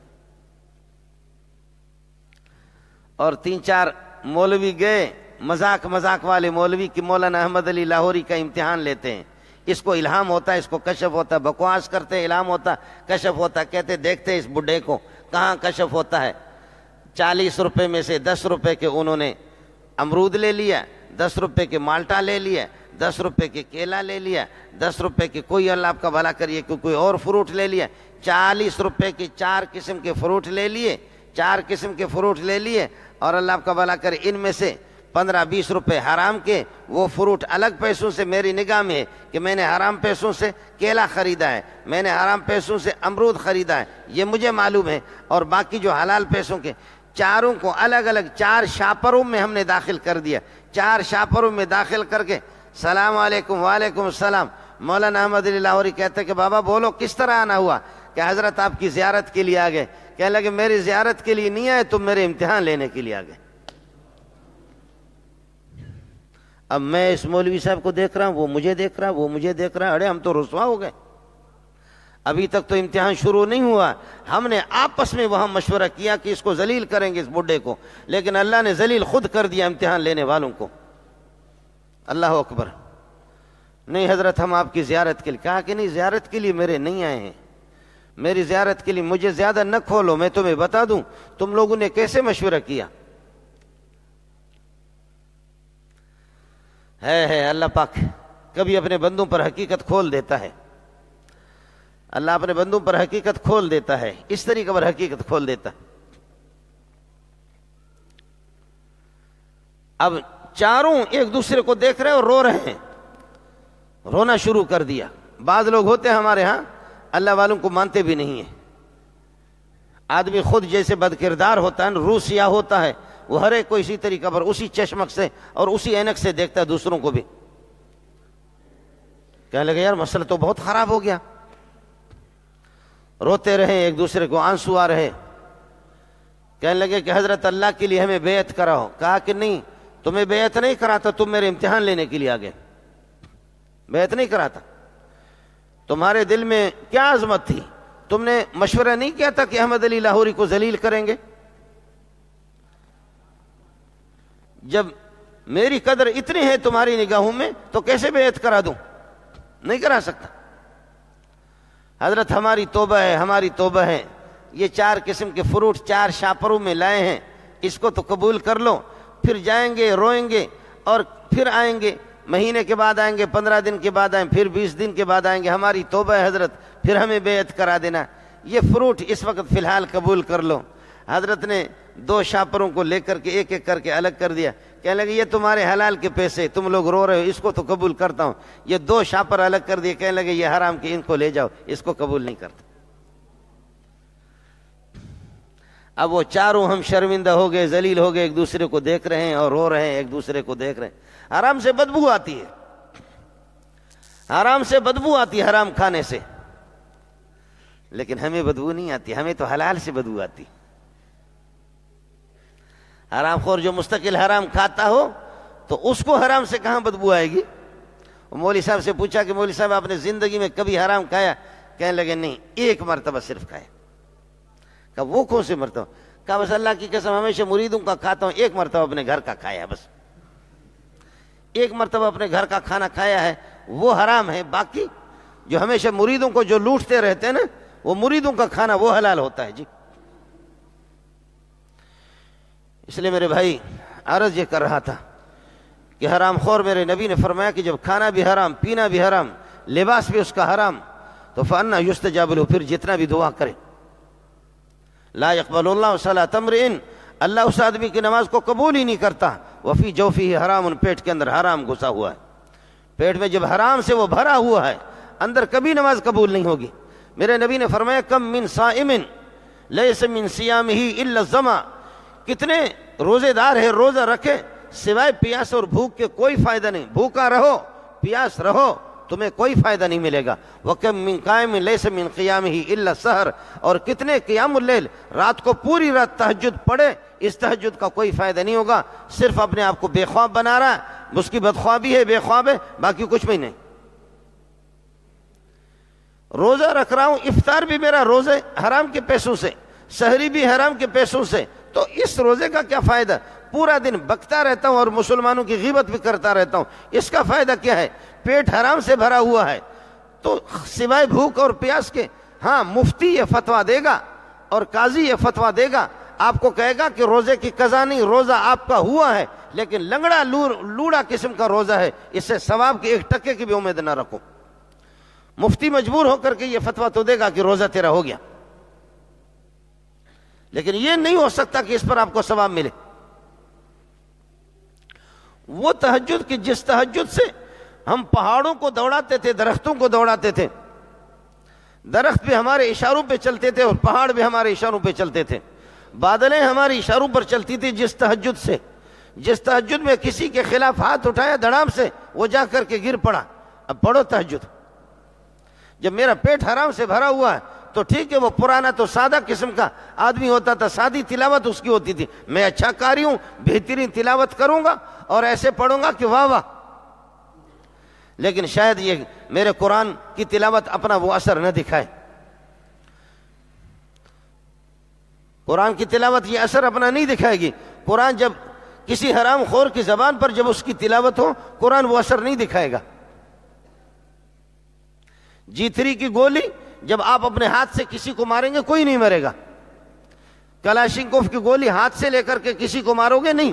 Speaker 1: اور 3-4 مولوی گئے، مذاق والے مولوی کہ مولانا احمد علی لاہوری کا امتحان لیتے ہیں، اس کو الہام ہوتا ہے، اس کو کشف ہوتا ہے، بکواس کرتے الہام ہوتا کشف ہوتا، کہتے دیکھتے اس بڈھے کو کہاں کشف ہوتا ہے۔ 40 روپے میں سے 10 روپے کے انہوں نے امرود لے لیا، 10 روپے کے مالٹا لے لیا، 10 روپے کے کیلا لے لیا، 10 روپے کے کوئی اللہ آپ کا بھلا کریے کہ کوئی اور فروٹ لے لیا، 40 روپے کے 4 قسم کے فروٹ لے لیے، 4 قسم کے فروٹ لے لیے، اور اللہ آپ کا بھلا کرے ان میں سے 15-20 روپے حرام کے، وہ فروٹ الگ پیسوں سے میری نگاہ میں ہے کہ میں نے حرام پیسوں سے کیلا خریدا ہے، میں نے حرام پیسوں سے امرود خریدا ہے، یہ مجھے معلوم ہے، اور باقی جو حلال پیسوں کے چاروں کو الگ الگ 4 شاپروں میں ہم نے داخل کر دیا، 4 شاپروں میں داخل کر کے سلام علیکم وعلیکم السلام۔ مولانا احمد علی لاہوری کہتے کہ بابا بولو کس طرح آنا ہوا؟ کہ حضرت آپ کی زیارت کے لیے آ گئے۔ کہنے لگے میری زیارت کے لیے نہیں آئے، تم میرے امتحان لینے کے لیے آ گئے۔ اب میں اس مولوی صاحب کو دیکھ رہا ہوں، وہ مجھے دیکھ رہا، وہ مجھے دیکھ رہا، اڑے ہم تو رسوا ہو گئے. ابھی تک تو امتحان شروع نہیں ہوا، ہم نے آپس میں وہاں مشورہ کیا کہ اس کو ذلیل کریں گے اس بڈھے کو، لیکن اللہ نے ذلیل خود کر دیا امتحان لینے والوں کو. اللہ اکبر. نہیں حضرت ہم آپ کی زیارت کے لیے. کہا کہ نہیں، زیارت کے لیے میرے نہیں آئے ہیں، میری زیارت کے لیے مجھے زیادہ نہ کھولو، میں تمہیں بتا دوں تم لوگوں نے کیسے مشورہ کیا ہے. اللہ پاک کبھی اپنے بندوں پر حقیقت کھول دیتا ہے، اللہ اپنے بندوں پر حقیقت کھول دیتا ہے، اس طریقے پر حقیقت کھول دیتا ہے. اب چاروں ایک دوسرے کو دیکھ رہے اور رو رہے ہیں، رونا شروع کر دیا. بعض لوگ ہوتے ہیں ہمارے ہاں اللہ والوں کو مانتے بھی نہیں ہیں. آدمی خود جیسے بد کردار ہوتا ہے، روح سیاہ ہوتا ہے، وہ ہر ایک کو اسی طریقہ پر اسی چشمک سے اور اسی اینک سے دیکھتا ہے دوسروں کو بھی. کہنے لگے یار مسئلہ تو بہت خراب ہو گیا. روتے رہے، ایک دوسرے کو آنسو آ رہے. کہنے لگے کہ حضرت اللہ کے لیے ہمیں بیعت کراؤ. کہا کہ نہیں، تمہیں بیعت نہیں کراتا، تم میرے امتحان لینے کے لیے آ گئے. بیعت نہیں کراتا. تمہارے دل میں کیا عظمت تھی؟ تم نے مشورہ نہیں کیا تھا کہ احمد علی لاہوری کو ذلیل کریں گے؟ جب میری قدر اتنی ہے تمہاری نگاہوں میں تو کیسے بیعت کرا دوں؟ نہیں کرا سکتا. حضرت ہماری توبہ ہے، ہماری توبہ ہے. یہ 4 قسم کے فروٹ 4 شاپروں میں لائے ہیں، اس کو تو قبول کر لو. پھر جائیں گے، روئیں گے اور پھر آئیں گے، مہینے کے بعد آئیں گے، 15 دن کے بعد آئیں، پھر 20 دن کے بعد آئیں گے. ہماری توبہ ہے حضرت، پھر ہمیں بیعت کرا دینا. یہ فروٹ اس وقت فی الحال قبول کر لو. حضرت نے 2 شاپروں کو لے کر کے ایک ایک کر کے الگ کر دیا. کہنے لگے یہ تمہارے حلال کے پیسے، تم لوگ رو رہے ہو، اس کو تو قبول کرتا ہوں. یہ 2 شاپر الگ کر دیے. کہنے لگے یہ حرام کے، ان کو لے جاؤ، اس کو قبول نہیں کرتا. اب وہ چاروں ہم شرمندہ ہو گئے، ذلیل ہو گئے، ایک دوسرے کو دیکھ رہے ہیں اور رو رہے ہیں، ایک دوسرے کو دیکھ رہے ہیں. حرام سے بدبو آتی ہے، حرام سے بدبو آتی ہے، حرام کھانے سے. لیکن ہمیں بدبو نہیں آتی، ہمیں تو حلال سے بدبو آتی. حرام خور جو مستقل حرام کھاتا ہو تو اس کو حرام سے کہاں بدبو آئے گی؟ مولوی صاحب سے پوچھا کہ مولوی صاحب آپ نے زندگی میں کبھی حرام کھایا؟ کہنے لگے نہیں، 1 مرتبہ صرف کھایا. کہا وہ کون سی مرتبہ؟ کہا بس اللہ کی قسم ہمیشہ مریدوں کا کھاتا ہوں، 1 مرتبہ اپنے گھر کا کھایا، بس 1 مرتبہ اپنے گھر کا کھانا کھایا ہے، وہ حرام ہے. باقی جو ہمیشہ مریدوں کو جو لوٹتے رہتے ہیں نا، وہ مریدوں کا کھانا وہ حلال ہوتا ہے. جی اس لیے میرے بھائی عرض یہ کر رہا تھا کہ حرام خور میرے نبی نے فرمایا کہ جب کھانا بھی حرام، پینا بھی حرام، لباس بھی اس کا حرام، تو فَأَنَّا يُسْتَجَابُ لَهُ، پھر جتنا بھی دعا کرے. لا يقبل اللہ صلاۃ امرئ، اللہ اس آدمی کی نماز کو قبول ہی نہیں کرتا. وفی جوفی حرام، پیٹ کے اندر حرام گھسا ہوا ہے. پیٹ میں جب حرام سے وہ بھرا ہوا ہے، اندر کبھی نماز قبول نہیں ہوگی. میرے نبی نے فرمایا کم من صائم لیس من صیامہ الا الظما، کتنے روزے دار ہے، روزہ رکھے سوائے پیاس اور بھوک کے کوئی فائدہ نہیں. بھوکا رہو، پیاس رہو، تمہیں کوئی فائدہ نہیں ملے گا. وَكَمْ مِنْ قَائِمٍ لَيْسَ مِنْ قِيَامِهِ إِلَّا السَّحَرُ، اور کتنے قیام اللیل، رات کو پوری رات تہجد پڑھے، اس تہجد کا کوئی فائدہ نہیں ہوگا. صرف اپنے آپ کو بے خواب بنا رہا ہے، اس کی بدخوابی ہے، بے خواب ہے، باقی کچھ بھی نہیں. روزہ رکھ رہا ہوں، افطار بھی میرا روزے حرام کے پیسوں سے، سحری بھی حرام کے پیسوں سے، تو اس روزے کا کیا فائدہ؟ پورا دن بکتا رہتا ہوں اور مسلمانوں کی غیبت بھی کرتا رہتا ہوں، اس کا فائدہ کیا ہے؟ پیٹ حرام سے بھرا ہوا ہے. تو سوائے بھوک اور پیاس کے، ہاں مفتی یہ فتویٰ دے گا اور قاضی یہ فتویٰ دے گا، آپ کو کہے گا کہ روزے کی قضا نہیں، روزہ آپ کا ہوا ہے، لیکن لنگڑا لوڑا قسم کا روزہ ہے، اس سے ثواب کے 1 ٹکے کی بھی امید نہ رکھو. مفتی مجبور ہو کر کے یہ فتویٰ تو دے گا کہ روزہ تیرا ہو گیا، لیکن یہ نہیں ہو سکتا کہ اس پر آپ کو ثواب ملے. وہ تہجد کی جس تہجد سے ہم پہاڑوں کو دوڑاتے تھے، درختوں کو دوڑاتے تھے، درخت بھی ہمارے اشاروں پہ چلتے تھے اور پہاڑ بھی ہمارے اشاروں پہ چلتے تھے، بادلیں ہماری اشاروں پر چلتی تھی. جس تہجد سے، جس تہجد میں کسی کے خلاف ہاتھ اٹھایا دھڑام سے، وہ جا کر کے گر پڑا. اب پڑھو تہجد. جب میرا پیٹ حرام سے بھرا ہوا ہے تو ٹھیک ہے، وہ پرانا تو سادہ قسم کا آدمی ہوتا تھا، سادی تلاوت اس کی ہوتی تھی. میں اچھا قاری ہوں، بہترین تلاوت کروں گا اور ایسے پڑھوں گا کہ واہ واہ. لیکن شاید یہ میرے قرآن کی تلاوت اپنا وہ اثر نہ دکھائے. قرآن کی تلاوت یہ اثر اپنا نہیں دکھائے گی. قرآن جب کسی حرام خور کی زبان پر جب اس کی تلاوت ہو، قرآن وہ اثر نہیں دکھائے گا. G3 کی گولی جب آپ اپنے ہاتھ سے کسی کو ماریں گے کوئی نہیں مرے گا. کلاشنکوف کی گولی ہاتھ سے لے کر کے کسی کو مارو گے نہیں.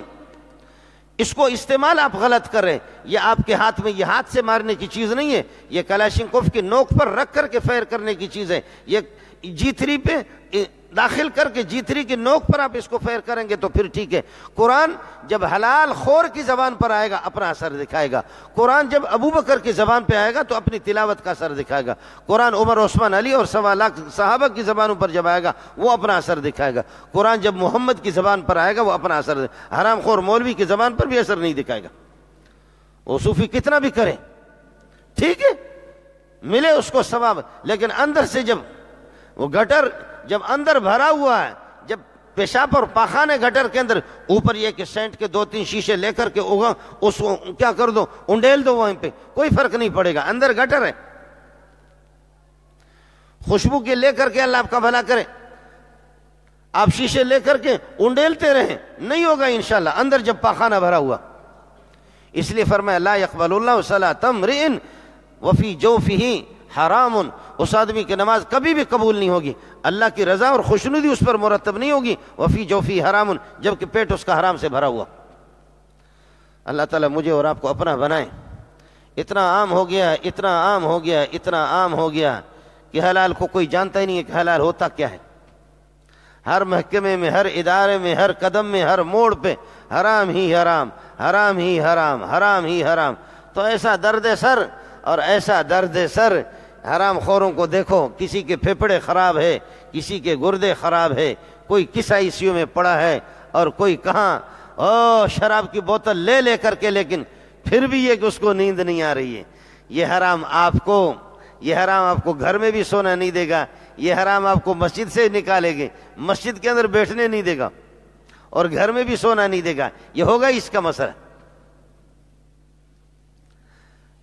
Speaker 1: اس کو استعمال آپ غلط کر رہے ہیں. یہ آپ کے ہاتھ میں، یہ ہاتھ سے مارنے کی چیز نہیں ہے، یہ کلاشنکوف کی نوک پر رکھ کر کے فائر کرنے کی چیز ہے. یہ G3 پہ داخل کر کے G3 کی نوک پر آپ اس کو فائر کریں گے تو پھر ٹھیک ہے. قرآن جب حلال خور کی زبان پر آئے گا اپنا اثر دکھائے گا. قرآن جب ابو بکر کی زبان پہ آئے گا تو اپنی تلاوت کا اثر دکھائے گا. قرآن عمر، عثمان، علی اور 1.25 لاکھ صحابہ کی زبانوں پر جب آئے گا وہ اپنا اثر دکھائے گا. قرآن جب محمد کی زبان پر آئے گا وہ اپنا اثر، حرام خور مولوی کی زبان پر بھی اثر نہیں دکھائے گا. وہ صوفی کتنا بھی کرے ٹھیک ہے، ملے اس کو ثواب، لیکن اندر سے جب وہ گٹر جب اندر بھرا ہوا ہے، جب پیشاب اور پاخانے گٹر کے اندر، اوپر یہ کہ سینٹ کے 2-3 شیشے لے کر کے اس کو کیا کر دو، انڈیل دو وہیں پہ، کوئی فرق نہیں پڑے گا. اندر گٹر ہے. خوشبو کے لے کر کے اللہ آپ کا بھلا کرے، آپ شیشے لے کر کے انڈیلتے رہیں، نہیں ہوگا انشاءاللہ اندر جب پاخانہ بھرا ہوا. اس لیے فرمایا لا يقبل اللہ صلاۃ امرئ وفی جوفہ حرام. اس آدمی کی نماز کبھی بھی قبول نہیں ہوگی، اللہ کی رضا اور خوشنودی اس پر مرتب نہیں ہوگی. وفی جوفی حرام، جبکہ پیٹ اس کا حرام سے بھرا ہوا. اللہ تعالیٰ مجھے اور آپ کو اپنا بنائے. اتنا عام ہو گیا، اتنا عام ہو گیا، اتنا عام ہو گیا کہ حلال کو کوئی جانتا ہی نہیں ہے کہ حلال ہوتا کیا ہے. ہر محکمے میں، ہر ادارے میں، ہر قدم میں، ہر موڑ پہ حرام ہی حرام، حرام ہی حرام، حرام ہی حرام. تو ایسا درد سر اور ایسا درد سر. حرام خوروں کو دیکھو، کسی کے پھیپھڑے خراب ہے، کسی کے گردے خراب ہے، کوئی کس ICU میں پڑا ہے اور کوئی کہاں شراب کی بوتل لے لے کر کے، لیکن پھر بھی یہ کہ اس کو نیند نہیں آ رہی ہے. یہ حرام آپ کو گھر میں بھی سونا نہیں دے گا. یہ حرام آپ کو مسجد سے نکالے گے، مسجد کے اندر بیٹھنے نہیں دے گا اور گھر میں بھی سونا نہیں دے گا. یہ ہوگا اس کا مسئلہ.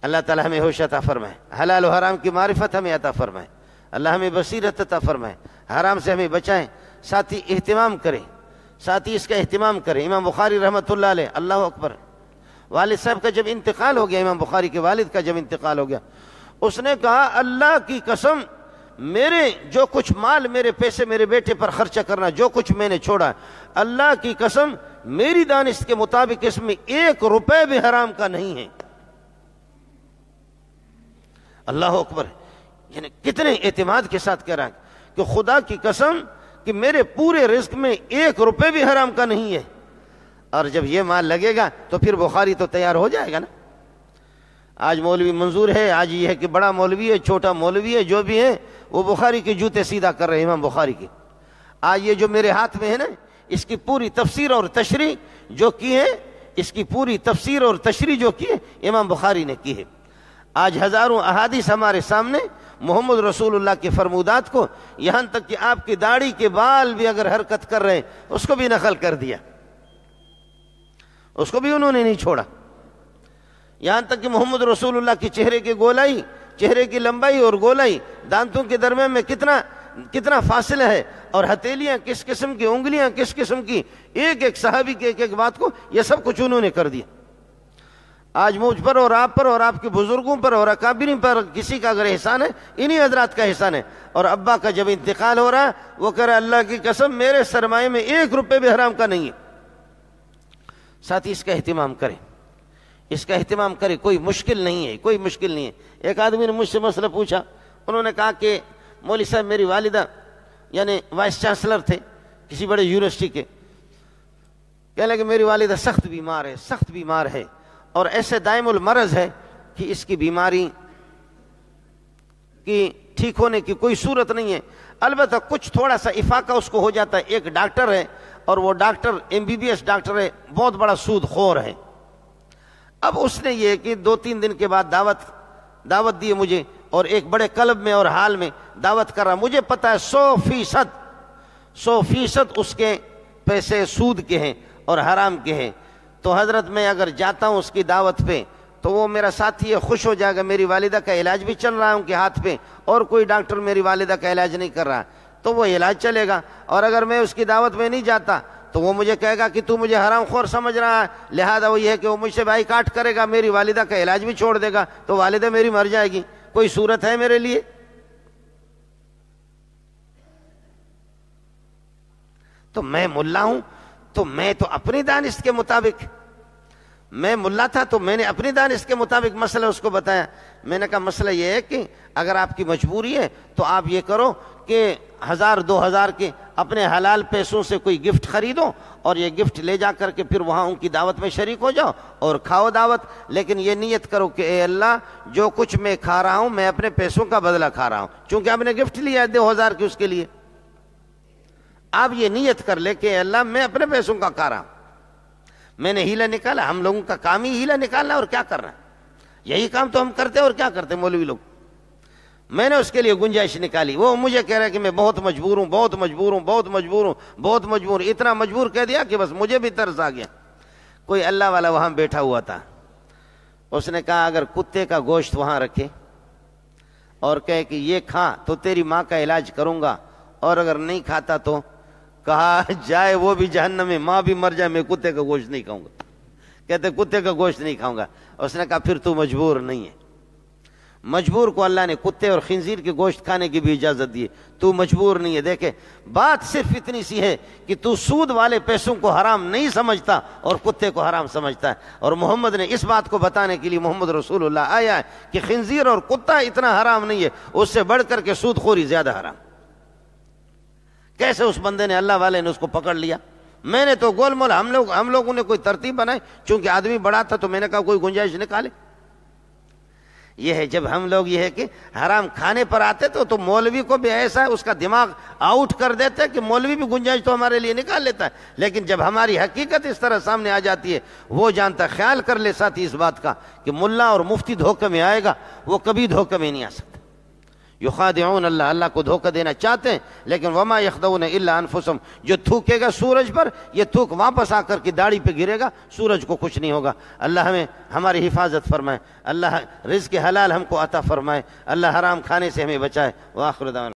Speaker 1: اللہ تعالیٰ ہمیں ہوش عطا فرمائے، حلال و حرام کی معرفت ہمیں عطا فرمائے. اللہ ہمیں بصیرت عطا فرمائے، حرام سے ہمیں بچائیں. ساتھی اہتمام کریں، ساتھی اس کا اہتمام کریں. امام بخاری رحمۃ اللہ علیہ، اللہ اکبر، والد صاحب کا جب انتقال ہو گیا، امام بخاری کے والد کا جب انتقال ہو گیا، اس نے کہا اللہ کی قسم میرے جو کچھ مال، میرے پیسے میرے بیٹے پر خرچہ کرنا، جو کچھ میں نے چھوڑا، اللہ کی قسم میری دانست کے مطابق اس میں 1 روپے بھی حرام کا نہیں ہے. اللہ اکبر. یعنی کتنے اعتماد کے ساتھ کہہ رہا ہے کہ خدا کی قسم کہ میرے پورے رزق میں 1 روپے بھی حرام کا نہیں ہے. اور جب یہ مال لگے گا تو پھر بخاری تو تیار ہو جائے گا نا. آج مولوی منظور ہے، آج یہ ہے کہ بڑا مولوی ہے، چھوٹا مولوی ہے، جو بھی ہے وہ بخاری کے جوتے سیدھا کر رہے ہیں، امام بخاری کی. آج یہ جو میرے ہاتھ میں ہے نا، اس کی پوری تفسیر اور تشریح جو کی ہے، اس کی پوری تفسیر اور تشریح جو کی ہے امام بخاری نے کی ہے. آج ہزاروں احادیث ہمارے سامنے محمد رسول اللہ کے فرمودات کو، یہاں تک کہ آپ کی داڑھی کے بال بھی اگر حرکت کر رہے ہیں اس کو بھی نقل کر دیا، اس کو بھی انہوں نے نہیں چھوڑا. یہاں تک کہ محمد رسول اللہ کی چہرے کی گولائی، چہرے کی لمبائی اور گولائی، دانتوں کے درمیان میں کتنا فاصلہ ہے، اور ہتھیلیاں کس قسم کی، انگلیاں کس قسم کی، ایک صحابی کے ایک بات کو یہ سب کچھ انہوں نے کر دیا. آج مجھ پر اور آپ کے بزرگوں پر اور اکابرین پر کسی کا اگر احسان ہے، انہی حضرات کا احسان ہے. اور ابا کا جب انتقال ہو رہا وہ کہہ رہا اللہ کی قسم میرے سرمایے میں 1 روپے بھی حرام کا نہیں ہے. ساتھ اس کا اہتمام کریں، اس کا اہتمام کریں. کوئی مشکل نہیں ہے، کوئی مشکل نہیں ہے. ایک آدمی نے مجھ سے مسئلہ پوچھا، انہوں نے کہا کہ مولوی صاحب میری والدہ یعنی وائس چانسلر تھے کسی بڑے یونیورسٹی کے، کہنے لگے میری والدہ سخت بیمار ہے اور ایسے دائم المرض ہے کہ اس کی بیماری کی ٹھیک ہونے کی کوئی صورت نہیں ہے. البتہ کچھ تھوڑا سا افاقہ اس کو ہو جاتا ہے. ایک ڈاکٹر ہے اور وہ ڈاکٹر MBBS ڈاکٹر ہے، بہت بڑا سود خور ہے. اب اس نے یہ کہ 2-3 دن کے بعد دعوت دی مجھے، اور ایک بڑے کلب میں اور ہال میں دعوت کر رہا. مجھے پتا ہے 100% اس کے پیسے سود کے ہیں اور حرام کے ہیں. تو حضرت میں اگر جاتا ہوں اس کی دعوت پہ تو وہ میرا ساتھی ہے خوش ہو جائے گا، میری والدہ کا علاج بھی چل رہا ہے ان کے ہاتھ پہ، اور کوئی ڈاکٹر میری والدہ کا علاج نہیں کر رہا، تو وہ علاج چلے گا۔ اور اگر میں اس کی دعوت میں نہیں جاتا تو وہ مجھے کہے گا کہ تو مجھے حرام خور سمجھ رہا ہے، لہذا وہ یہ ہے کہ وہ مجھ سے بائی کاٹ کرے گا، میری والدہ کا علاج بھی چھوڑ دے گا، تو والدہ میری مر جائے گی۔ کوئی صورت ہے میرے لیے؟ تو میں ملا ہوں تو میں تو اپنی دانست کے مطابق، میں ملا تھا تو میں نے اپنی دانست کے مطابق مسئلہ اس کو بتایا۔ میں نے کہا مسئلہ یہ ہے کہ اگر آپ کی مجبوری ہے تو آپ یہ کرو کہ 1000 2000 کے اپنے حلال پیسوں سے کوئی گفٹ خریدو، اور یہ گفٹ لے جا کر کے پھر وہاں ان کی دعوت میں شریک ہو جاؤ اور کھاؤ دعوت، لیکن یہ نیت کرو کہ اے اللہ جو کچھ میں کھا رہا ہوں میں اپنے پیسوں کا بدلہ کھا رہا ہوں، چونکہ آپ نے گفٹ لیا ہے 2000 کی اس کے لیے۔ آپ یہ نیت کر لے کہ اے اللہ میں اپنے پیسوں کا کھا رہا ہوں، میں نے ہیلا نکالا۔ ہم لوگوں کا کام ہی ہیلا نکالنا اور کیا کرنا ہے، یہی کام تو ہم کرتے اور کیا کرتے مولوی لوگ۔ میں نے اس کے لیے گنجائش نکالی، وہ مجھے کہہ رہا ہے کہ میں بہت مجبور ہوں، بہت مجبور ہوں، بہت مجبور ہوں، بہت مجبور، اتنا مجبور کہہ دیا کہ بس مجھے بھی ترس آ گیا۔ کوئی اللہ والا وہاں بیٹھا ہوا تھا، اس نے کہا اگر کتے کا گوشت وہاں رکھے اور کہے کہ یہ کھا تو تیری ماں کا علاج کروں گا، اور اگر نہیں کھاتا تو کہا جائے وہ بھی جہنم میں، ماں بھی مر جائے، میں کتے کا گوشت نہیں کھاؤں گا۔ کہتے کتے کا گوشت نہیں کھاؤں گا۔ اس نے کہا پھر تو مجبور نہیں ہے، مجبور کو اللہ نے کتے اور خنزیر کے گوشت کھانے کی بھی اجازت دی، تو مجبور نہیں ہے۔ دیکھے بات صرف اتنی سی ہے کہ تو سود والے پیسوں کو حرام نہیں سمجھتا اور کتے کو حرام سمجھتا ہے، اور محمد نے اس بات کو بتانے کے لیے محمد رسول اللہ آیا ہے کہ خنزیر اور کتا اتنا حرام نہیں ہے، اس سے بڑھ کر کے سود خوری زیادہ حرام۔ کیسے اس بندے نے، اللہ والے نے اس کو پکڑ لیا۔ میں نے تو گول مول ہم لوگوں نے کوئی ترتیب بنائی، چونکہ آدمی بڑا تھا تو میں نے کہا کوئی گنجائش نکالے۔ یہ ہے جب ہم لوگ یہ ہے کہ حرام کھانے پر آتے تو مولوی کو بھی ایسا ہے، اس کا دماغ آؤٹ کر دیتے کہ مولوی بھی گنجائش تو ہمارے لیے نکال لیتا ہے، لیکن جب ہماری حقیقت اس طرح سامنے آ جاتی ہے، وہ جانتا، خیال کر لے ساتھی اس بات کا کہ ملا اور مفتی دھوکے میں آئے گا، وہ کبھی دھوکے میں نہیں آ سکتا۔ یخادعون اللہ، اللہ کو دھوکہ دینا چاہتے ہیں، لیکن وما یخدعون الا انفسهم، جو تھوکے گا سورج پر یہ تھوک واپس آ کر کے داڑھی پہ گرے گا، سورج کو کچھ نہیں ہوگا۔ اللہ ہمیں ہماری حفاظت فرمائے، اللہ رزق حلال ہم کو عطا فرمائے، اللہ حرام کھانے سے ہمیں بچائے۔ وآخر دعوانا